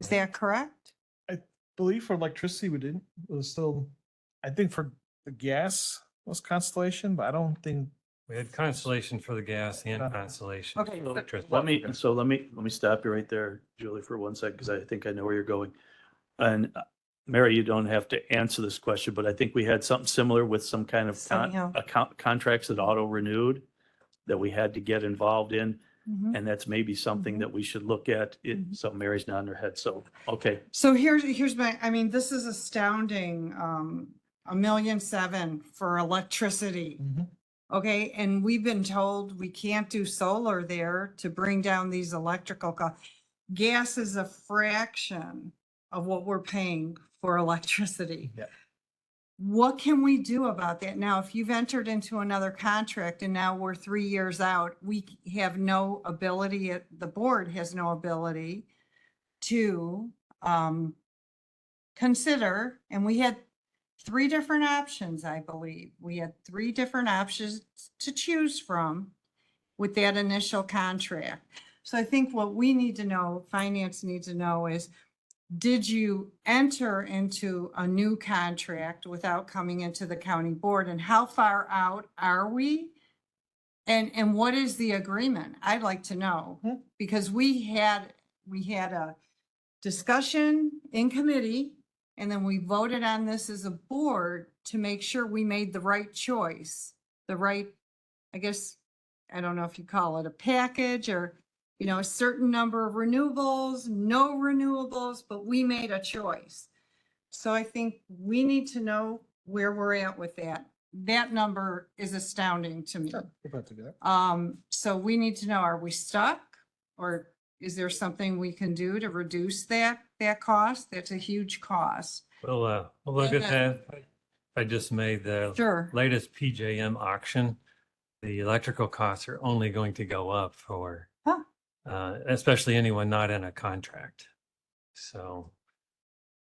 Is that correct? I believe for electricity, we didn't, it was still, I think for the gas was Constellation, but I don't think. We had Constellation for the gas and Constellation for Okay. electricity. let me stop you right there, Julie, for 1 second, because I think I know where you're going. And Mary, you don't have to answer this question, but I think we had something similar with some kind of Sunny Hill. contracts that auto renewed that we had to get involved in. Mhm. And that's maybe something that we should look at. So Mary's nodding her head. So, okay. So here's my, I mean, this is astounding, $1.7 million for electricity. Okay, and we've been told we can't do solar there to bring down these electrical costs. Gas is a fraction of what we're paying for electricity. Yeah. What can we do about that? Now, if you've entered into another contract and now we're 3 years out, we have no ability, the board has no ability to consider, and we had 3 different options, I believe. We had 3 different options to choose from with that initial contract. So I think what we need to know, finance needs to know is, did you enter into a new contract without coming into the county board, and how far out are we? And what is the agreement? I'd like to know, because we had a discussion in committee, and then we voted on this as a board to make sure we made the right choice, the right, I guess, I don't know if you call it a package or, you know, a certain number of renewables, no renewables, but we made a choice. So I think we need to know where we're at with that. That number is astounding to me. We're about to do that. So we need to know, are we stuck? Or is there something we can do to reduce that cost? That's a huge cost. We'll look And at that. I just made the Sure. latest PJM auction. The electrical costs are only going to go up for, especially anyone not in a contract. So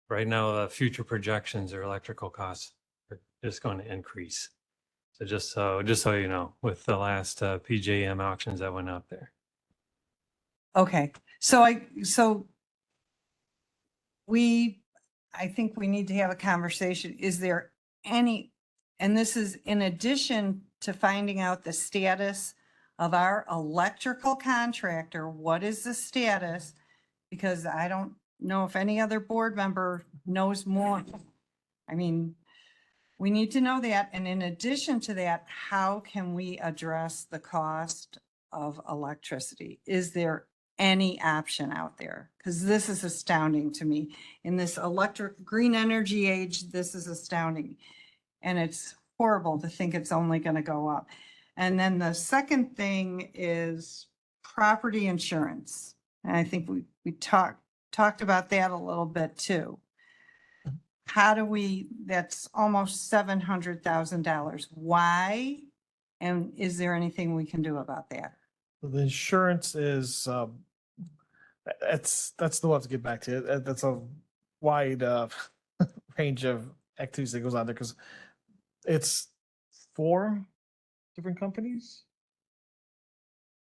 right now, future projections are electrical costs are just going to increase. So just so you know, with the last PJM auctions that went out there. Okay, so I think we need to have a conversation. Is there any, and this is in addition to finding out the status of our electrical contractor, what is the status? Because I don't know if any other board member knows more. I mean, we need to know that. And in addition to that, how can we address the cost of electricity? Is there any option out there? Because this is astounding to me. In this electric green energy age, this is astounding. And it's horrible to think it's only going to go up. And then the second thing is property insurance. And I think we talked about that a little bit too. How do we, that's almost $700,000. Why? And is there anything we can do about that? The insurance is, that's the one to get back to. That's a wide range of activities that goes on there because it's 4 different companies.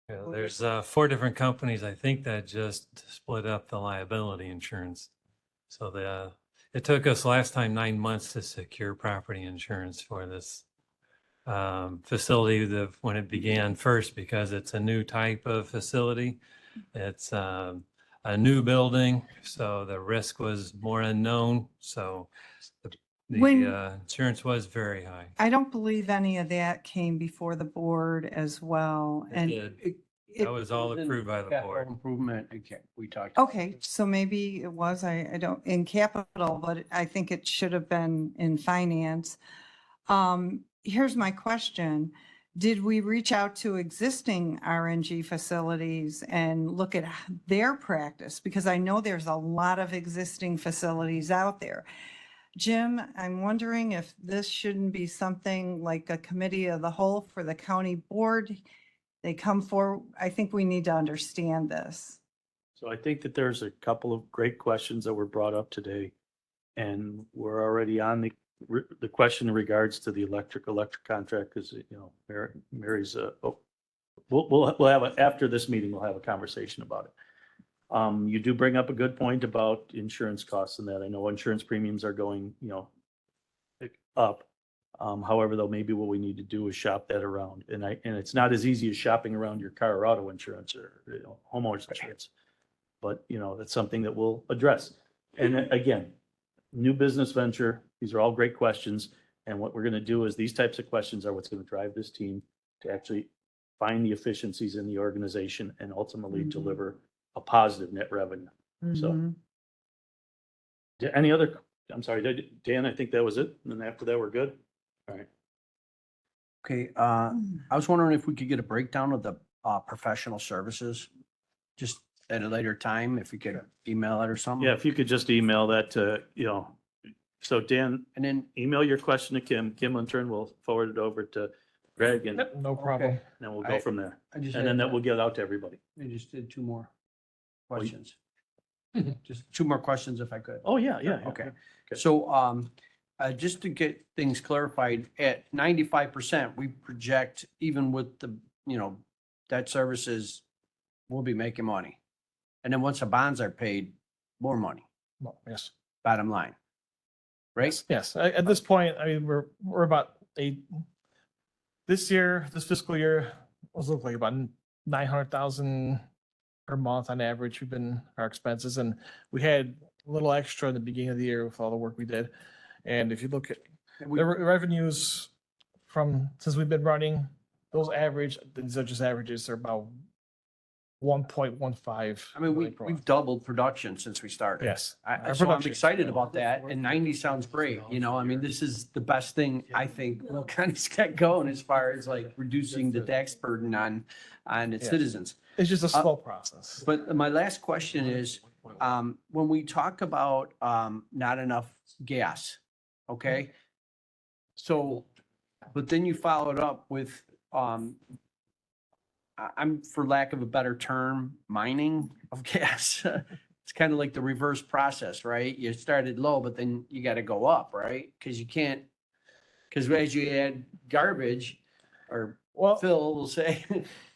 Yeah, there's 4 different companies, I think, that just split up the liability insurance. So it took us last time 9 months to secure property insurance for this facility when it began first, because it's a new type of facility. It's a new building, so the risk was more unknown. So the insurance was very high. I don't believe any of that came before the board as well. It And did. That was all approved by the board. Improvement, okay, we talked. okay, so maybe it was, I don't, in capital, but I think it should have been in finance. Here's my question. Did we reach out to existing RNG facilities and look at their practice? Because I know there's a lot of existing facilities out there. Jim, I'm wondering if this shouldn't be something like a committee of the whole for the county board. They come forward. I think we need to understand this. So I think that there's a couple of great questions that were brought up today. And we're already on the question in regards to the electric contract, because, you know, Mary's, we'll have, after this meeting, we'll have a conversation about it. You do bring up a good point about insurance costs and that. I know insurance premiums are going, you know, up. However, though, maybe what we need to do is shop that around. And it's not as easy as shopping around your car or auto insurance or, you know, homeowners insurance. But, you know, that's something that we'll address. And again, new business venture, these are all great questions. And what we're going to do is these types of questions are what's going to drive this team to actually find the efficiencies in the organization and ultimately deliver a positive net revenue. So any other, I'm sorry, Dan, I think that was it. And then after that, we're good. All right. Okay, I was wondering if we could get a breakdown of the professional services, just at a later time, if we could email it or something. Yeah, if you could just email that to, you know, so Dan, and then email your question to Kim. Kim in turn will forward it over to Greg and No problem. Okay. then we'll go from there. I just And then that will get out to everybody. I just did 2 more questions. Just 2 more questions if I could. Oh, yeah. Okay. So, just to get things clarified, at 95%, we project even with the, you know, debt services, we'll be making money. And then once the bonds are paid, more money, Well, yes. bottom line. Right? Yes. At this point, I mean, we're about this fiscal year was look like about 900,000 per month on average. We've been our expenses, and we had a little extra in the beginning of the year with all the work we did. And if you look at the revenues since we've been running, those average, these are just averages, they're about 1.15. I mean, we've doubled production since we started. Yes. So I'm production- excited about that, and 90 sounds great, you know, I mean, this is the best thing I think Will County's got going as far as like reducing the tax burden on its Yes. citizens. It's just a slow process. But my last question is, when we talk about not enough gas, okay? So, but then you follow it up with, I'm, for lack of a better term, mining of gas. It's kind of like the reverse process, right? You started low, but then you got to go up, right? Because you can't Because as you add garbage, or Well, Phil will say,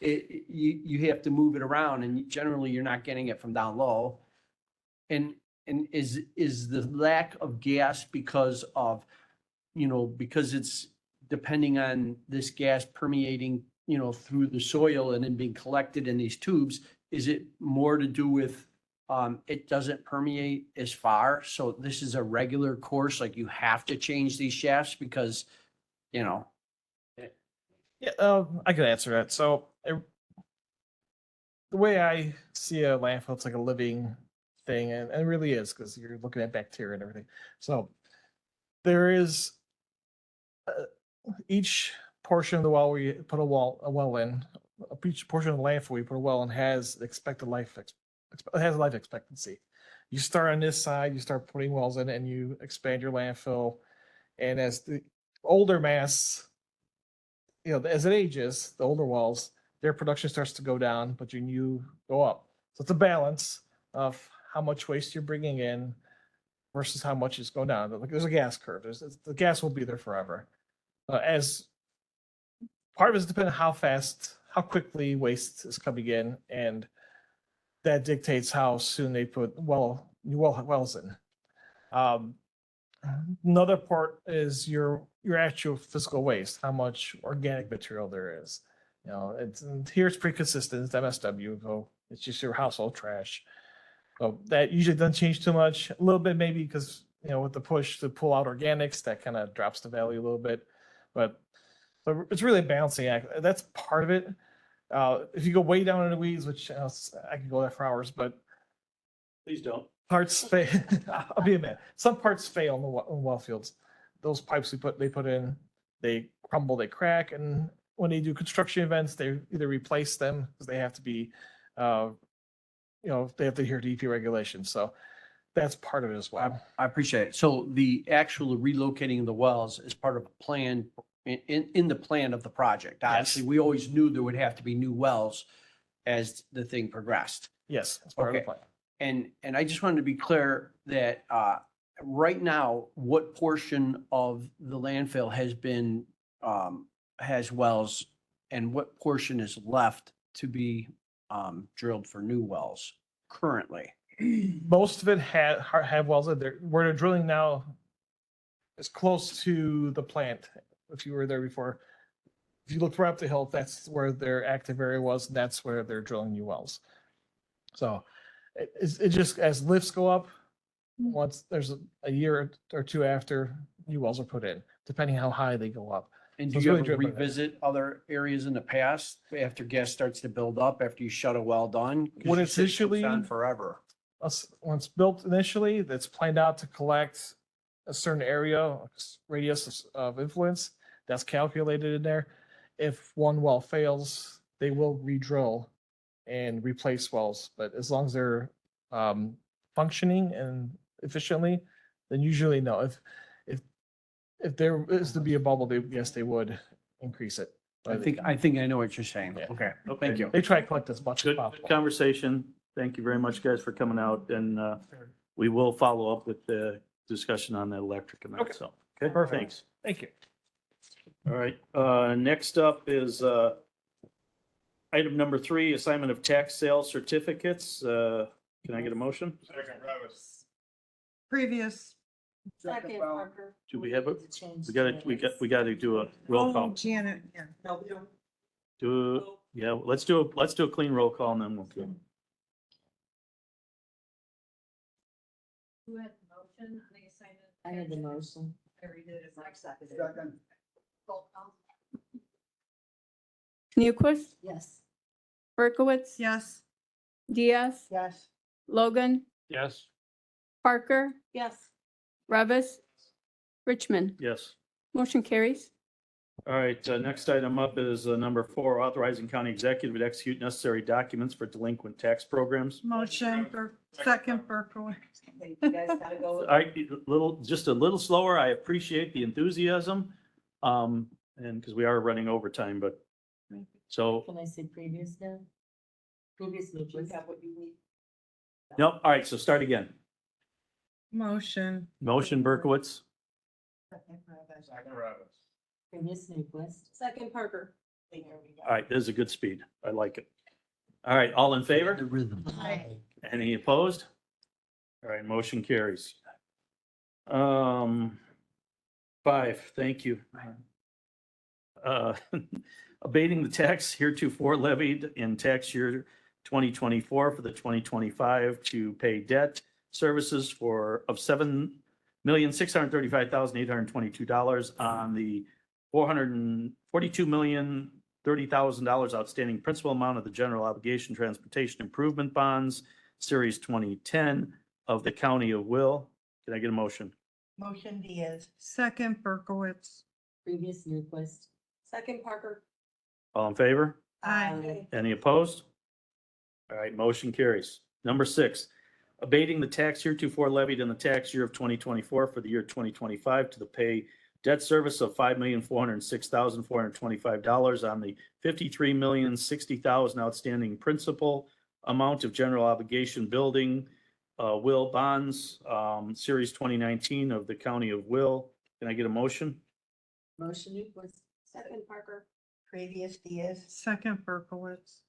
you have to move it around, and generally you're not getting it from down low. And is the lack of gas because of, because it's depending on this gas permeating, through the soil and then being collected in these tubes, is it more to do with, it doesn't permeate as far? So this is a regular course, like you have to change these shafts because, yeah, I can answer that. So the way I see a landfill, it's like a living thing, and it really is because you're looking at bacteria and everything. So there is each portion of the well we put a well in, each portion of the landfill we put a well in has expected life, it has a life expectancy. You start on this side, you start putting wells in, and you expand your landfill, and as the older mass, as it ages, the older wells, their production starts to go down, but your new go up. So it's a balance of how much waste you're bringing in versus how much is going down. Like there's a gas curve. The gas will be there forever. As part of it is depending on how quickly waste is coming in, and that dictates how soon they put new wells in. Another part is your actual physical waste, how much organic material there is. It's pretty consistent. It's MSW, so it's just your household trash. So that usually doesn't change too much. A little bit maybe because with the push to pull out organics, that kind of drops the value a little bit. But it's really a balancing act. That's part of it. If you go way down in the weeds, which I could go there for hours, but Please don't. parts fail. I'll be a man. Some parts fail in the well fields. Those pipes they put in, they crumble, they crack, and when they do construction events, they either replace them because they have to be, they have to adhere to EP regulations. So that's part of it as well. I appreciate it. So the actual relocating of the wells is part of a plan in the plan of the project. Obviously, we always knew there would have to be new wells as the thing progressed. Yes, that's part of the Okay. plan. And I just wanted to be clear that right now, what portion of the landfill has wells, and what portion is left to be drilled for new wells currently? Most of it have wells in there. Where they're drilling now is close to the plant. If you were there before, if you look right up the hill, that's where their active area was. And that's where they're drilling new wells. So it just, as lifts go up, once there's a year or two after, new wells are put in, depending how high they go up. And So do it's you really ever driven by that. revisit other areas in the past after gas starts to build up, after you shut a well done? 'Cause When you it's said it goes initially- on forever. When it's built initially, that's planned out to collect a certain area, radius of influence, that's calculated in there. If one well fails, they will re-drill and replace wells, but as long as they're functioning and efficiently, then usually no. If there is to be a bubble, yes, they would increase it. I think I know what you're saying. Yeah. Okay, Okay. thank you. They try to collect as much as Good possible. conversation. Thank you very much, guys, for coming out, and we will follow up with the discussion on that electric amount, Okay. so. Okay, Perfect. thanks. Thank you. All right, next up is item number 3, assignment of tax sales certificates. Can I get a motion? Previous. Second, Parker. Do we have a, we gotta do a roll Oh, call. Janet, yeah. Let's do a clean roll call and then we'll do. Who had the motion on the assignment? I had the motion. Harry did it, Mike seconded. Second. Roll call. Newquist, Yes. Berkowitz, Yes. Diaz, Yes. Logan, Yes. Parker, Yes. Revis, Richmond. Yes. Motion carries. All right, next item up is number 4, authorizing county executive to execute necessary documents for delinquent tax programs. Motion for second Berkowitz. You guys gotta go. All right, just a little slower. I appreciate the enthusiasm. And because we are running overtime, but so, Can I say previous now? Previous You Lucas. have what you need. nope, all right, so start again. Motion. Motion Berkowitz, Second, Revis. Previous Newquist. Second Parker. All right, this is a good speed. I like it. All right, all in favor? Any opposed? All right, motion carries. 5, thank you. Abating the tax heretofore levied in tax year 2024 for the 2025 to pay debt services of $7,635,822 on the $442,030,000 outstanding principal amount of the general obligation transportation improvement bonds, series 2010 of the county of Will. Can I get a motion? Motion Diaz. Second Berkowitz. Previous Newquist. Second Parker. All in favor? Aye. Any opposed? All right, motion carries. Number 6, abating the tax heretofore levied in the tax year of 2024 for the year 2025 to the pay debt service of $5,406,425 on the $53,060,000 outstanding principal amount of general obligation building Will bonds, series 2019 of the county of Will. Can I get a motion? Motion Newquist. Second Parker. Previous Diaz. Second Berkowitz.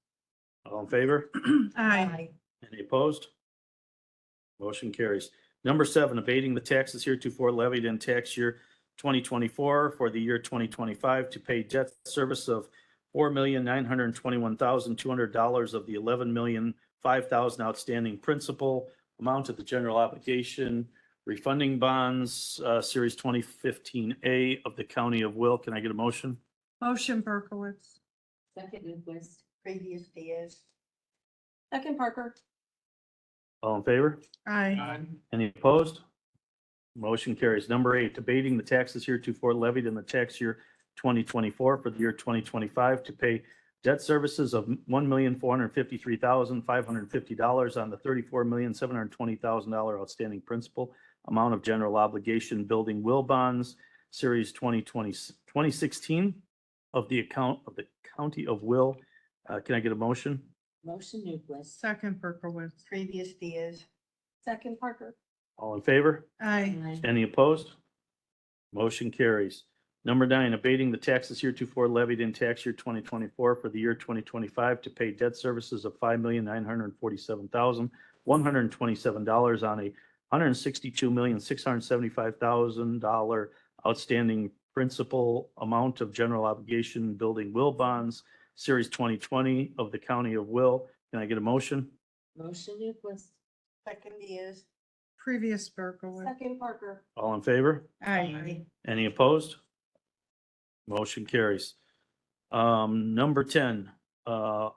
All in favor? Aye. Any opposed? Motion carries. Number 7, abating the taxes heretofore levied in tax year 2024 for the year 2025 to pay debt service of $4,921,200 of the $11,005,000 outstanding principal amount of the general obligation refunding bonds, series 2015A of the county of Will. Can I get a motion? Motion Berkowitz. Second Newquist. Previous Diaz. Second Parker. All in favor? Aye. Any opposed? Motion carries. Number 8, abating the taxes heretofore levied in the tax year 2024 for the year 2025 to pay debt services of $1,453,550 on the $34,720,000 outstanding principal amount of general obligation building Will bonds, series 2016 of the county of Will. Can I get a motion? Motion Newquist. Second Berkowitz. Previous Diaz. Second Parker. All in favor? Aye. Any opposed? Motion carries. Number 9, abating the taxes heretofore levied in tax year 2024 for the year 2025 to pay debt services of $5,947,127 on a $162,675,000 outstanding principal amount of general obligation building Will bonds, series 2020 of the county of Will. Can I get a motion? Motion Newquist. Second Diaz. Previous Berkowitz. Second Parker. All in favor? Aye. Any opposed? Motion carries. Number 10, I'll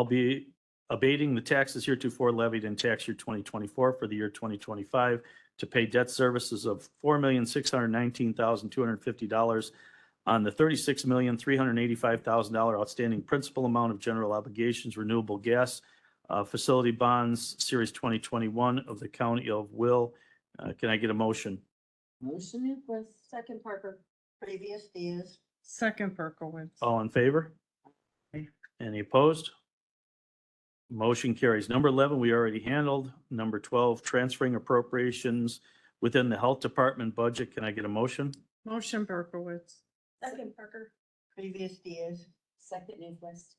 be abating the taxes heretofore levied in tax year 2024 for the year 2025 to pay debt services of $4,619,250 on the $36,385,000 outstanding principal amount of general obligations renewable gas facility bonds, series 2021 of the county of Will. Can I get a motion? Motion Newquist. Second Parker. Previous Diaz. Second Berkowitz. All in favor? Any opposed? Motion carries. Number 11, we already handled. Number 12, transferring appropriations within the health department budget. Can I get a motion? Motion Berkowitz. Second Parker. Previous Diaz. Second Newquist.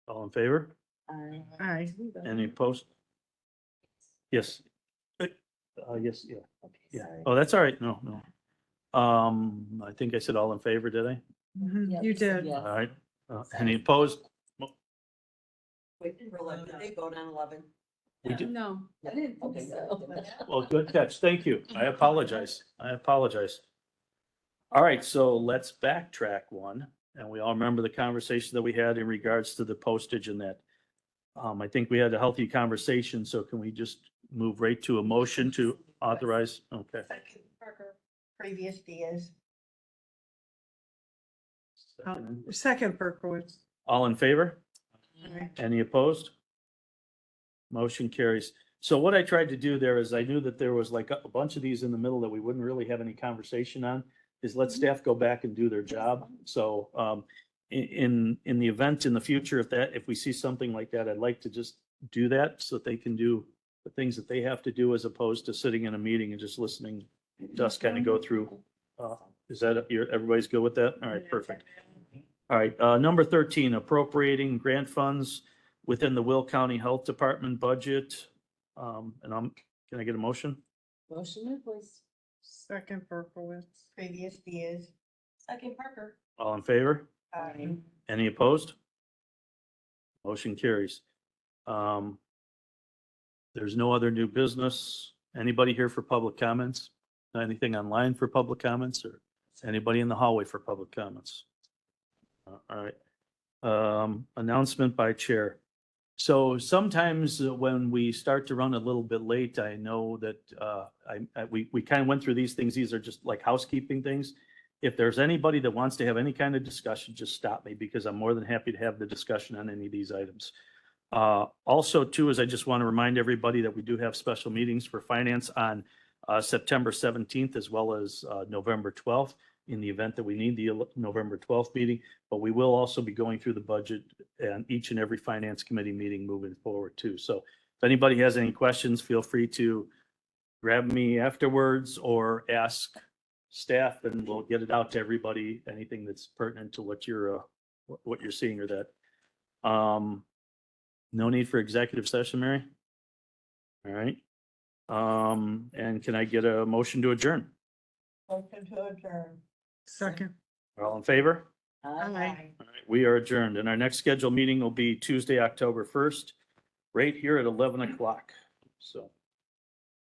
All in favor? Aye. Aye. Any opposed? Yes. Yes, yeah. Okay, Yeah. sorry. Oh, that's all right. No, no. I think I said all in favor, did I? Mhm, Yep. You did. Yes. All right. Any opposed? Wait, did they vote on 11? We did. No. I didn't think so. Well, good catch. Thank you. I apologize. I apologize. All right, so let's backtrack one. And we all remember the conversation that we had in regards to the postage and that. I think we had a healthy conversation, so can we just move right to a motion to authorize? Okay. Second Parker. Previous Diaz. Second Berkowitz. All in favor? Aye. Any opposed? Motion carries. So what I tried to do there is I knew that there was like a bunch of these in the middle that we wouldn't really have any conversation on, is let staff go back and do their job. So in the event in the future, if we see something like that, I'd like to just do that so that they can do the things that they have to do as opposed to sitting in a meeting and just listening to us kind of go through Is that, everybody's good with that? All right, perfect. All right, number 13, appropriating grant funds within the Will County Health Department budget. Can I get a motion? Motion, please. Second Berkowitz. Previous Diaz. Second Parker. All in favor? Aye. Any opposed? Motion carries. There's no other new business. Anybody here for public comments? Anything online for public comments, or anybody in the hallway for public comments? All right. Announcement by chair. So sometimes when we start to run a little bit late, I know that we kind of went through these things. These are just like housekeeping things. If there's anybody that wants to have any kind of discussion, just stop me, because I'm more than happy to have the discussion on any of these items. Also too, is I just want to remind everybody that we do have special meetings for finance on September 17th as well as November 12th, in the event that we need the November 12th meeting. But we will also be going through the budget and each and every finance committee meeting moving forward too. So if anybody has any questions, feel free to grab me afterwards or ask staff, and we'll get it out to everybody, anything that's pertinent to what you're seeing or that. No need for executive session, Mary? All right. And can I get a motion to adjourn? Motion to adjourn. Second. All in favor? Aye. All right, we are adjourned, and our next scheduled meeting will be Tuesday, October 1st, right here at 11 o'clock. So.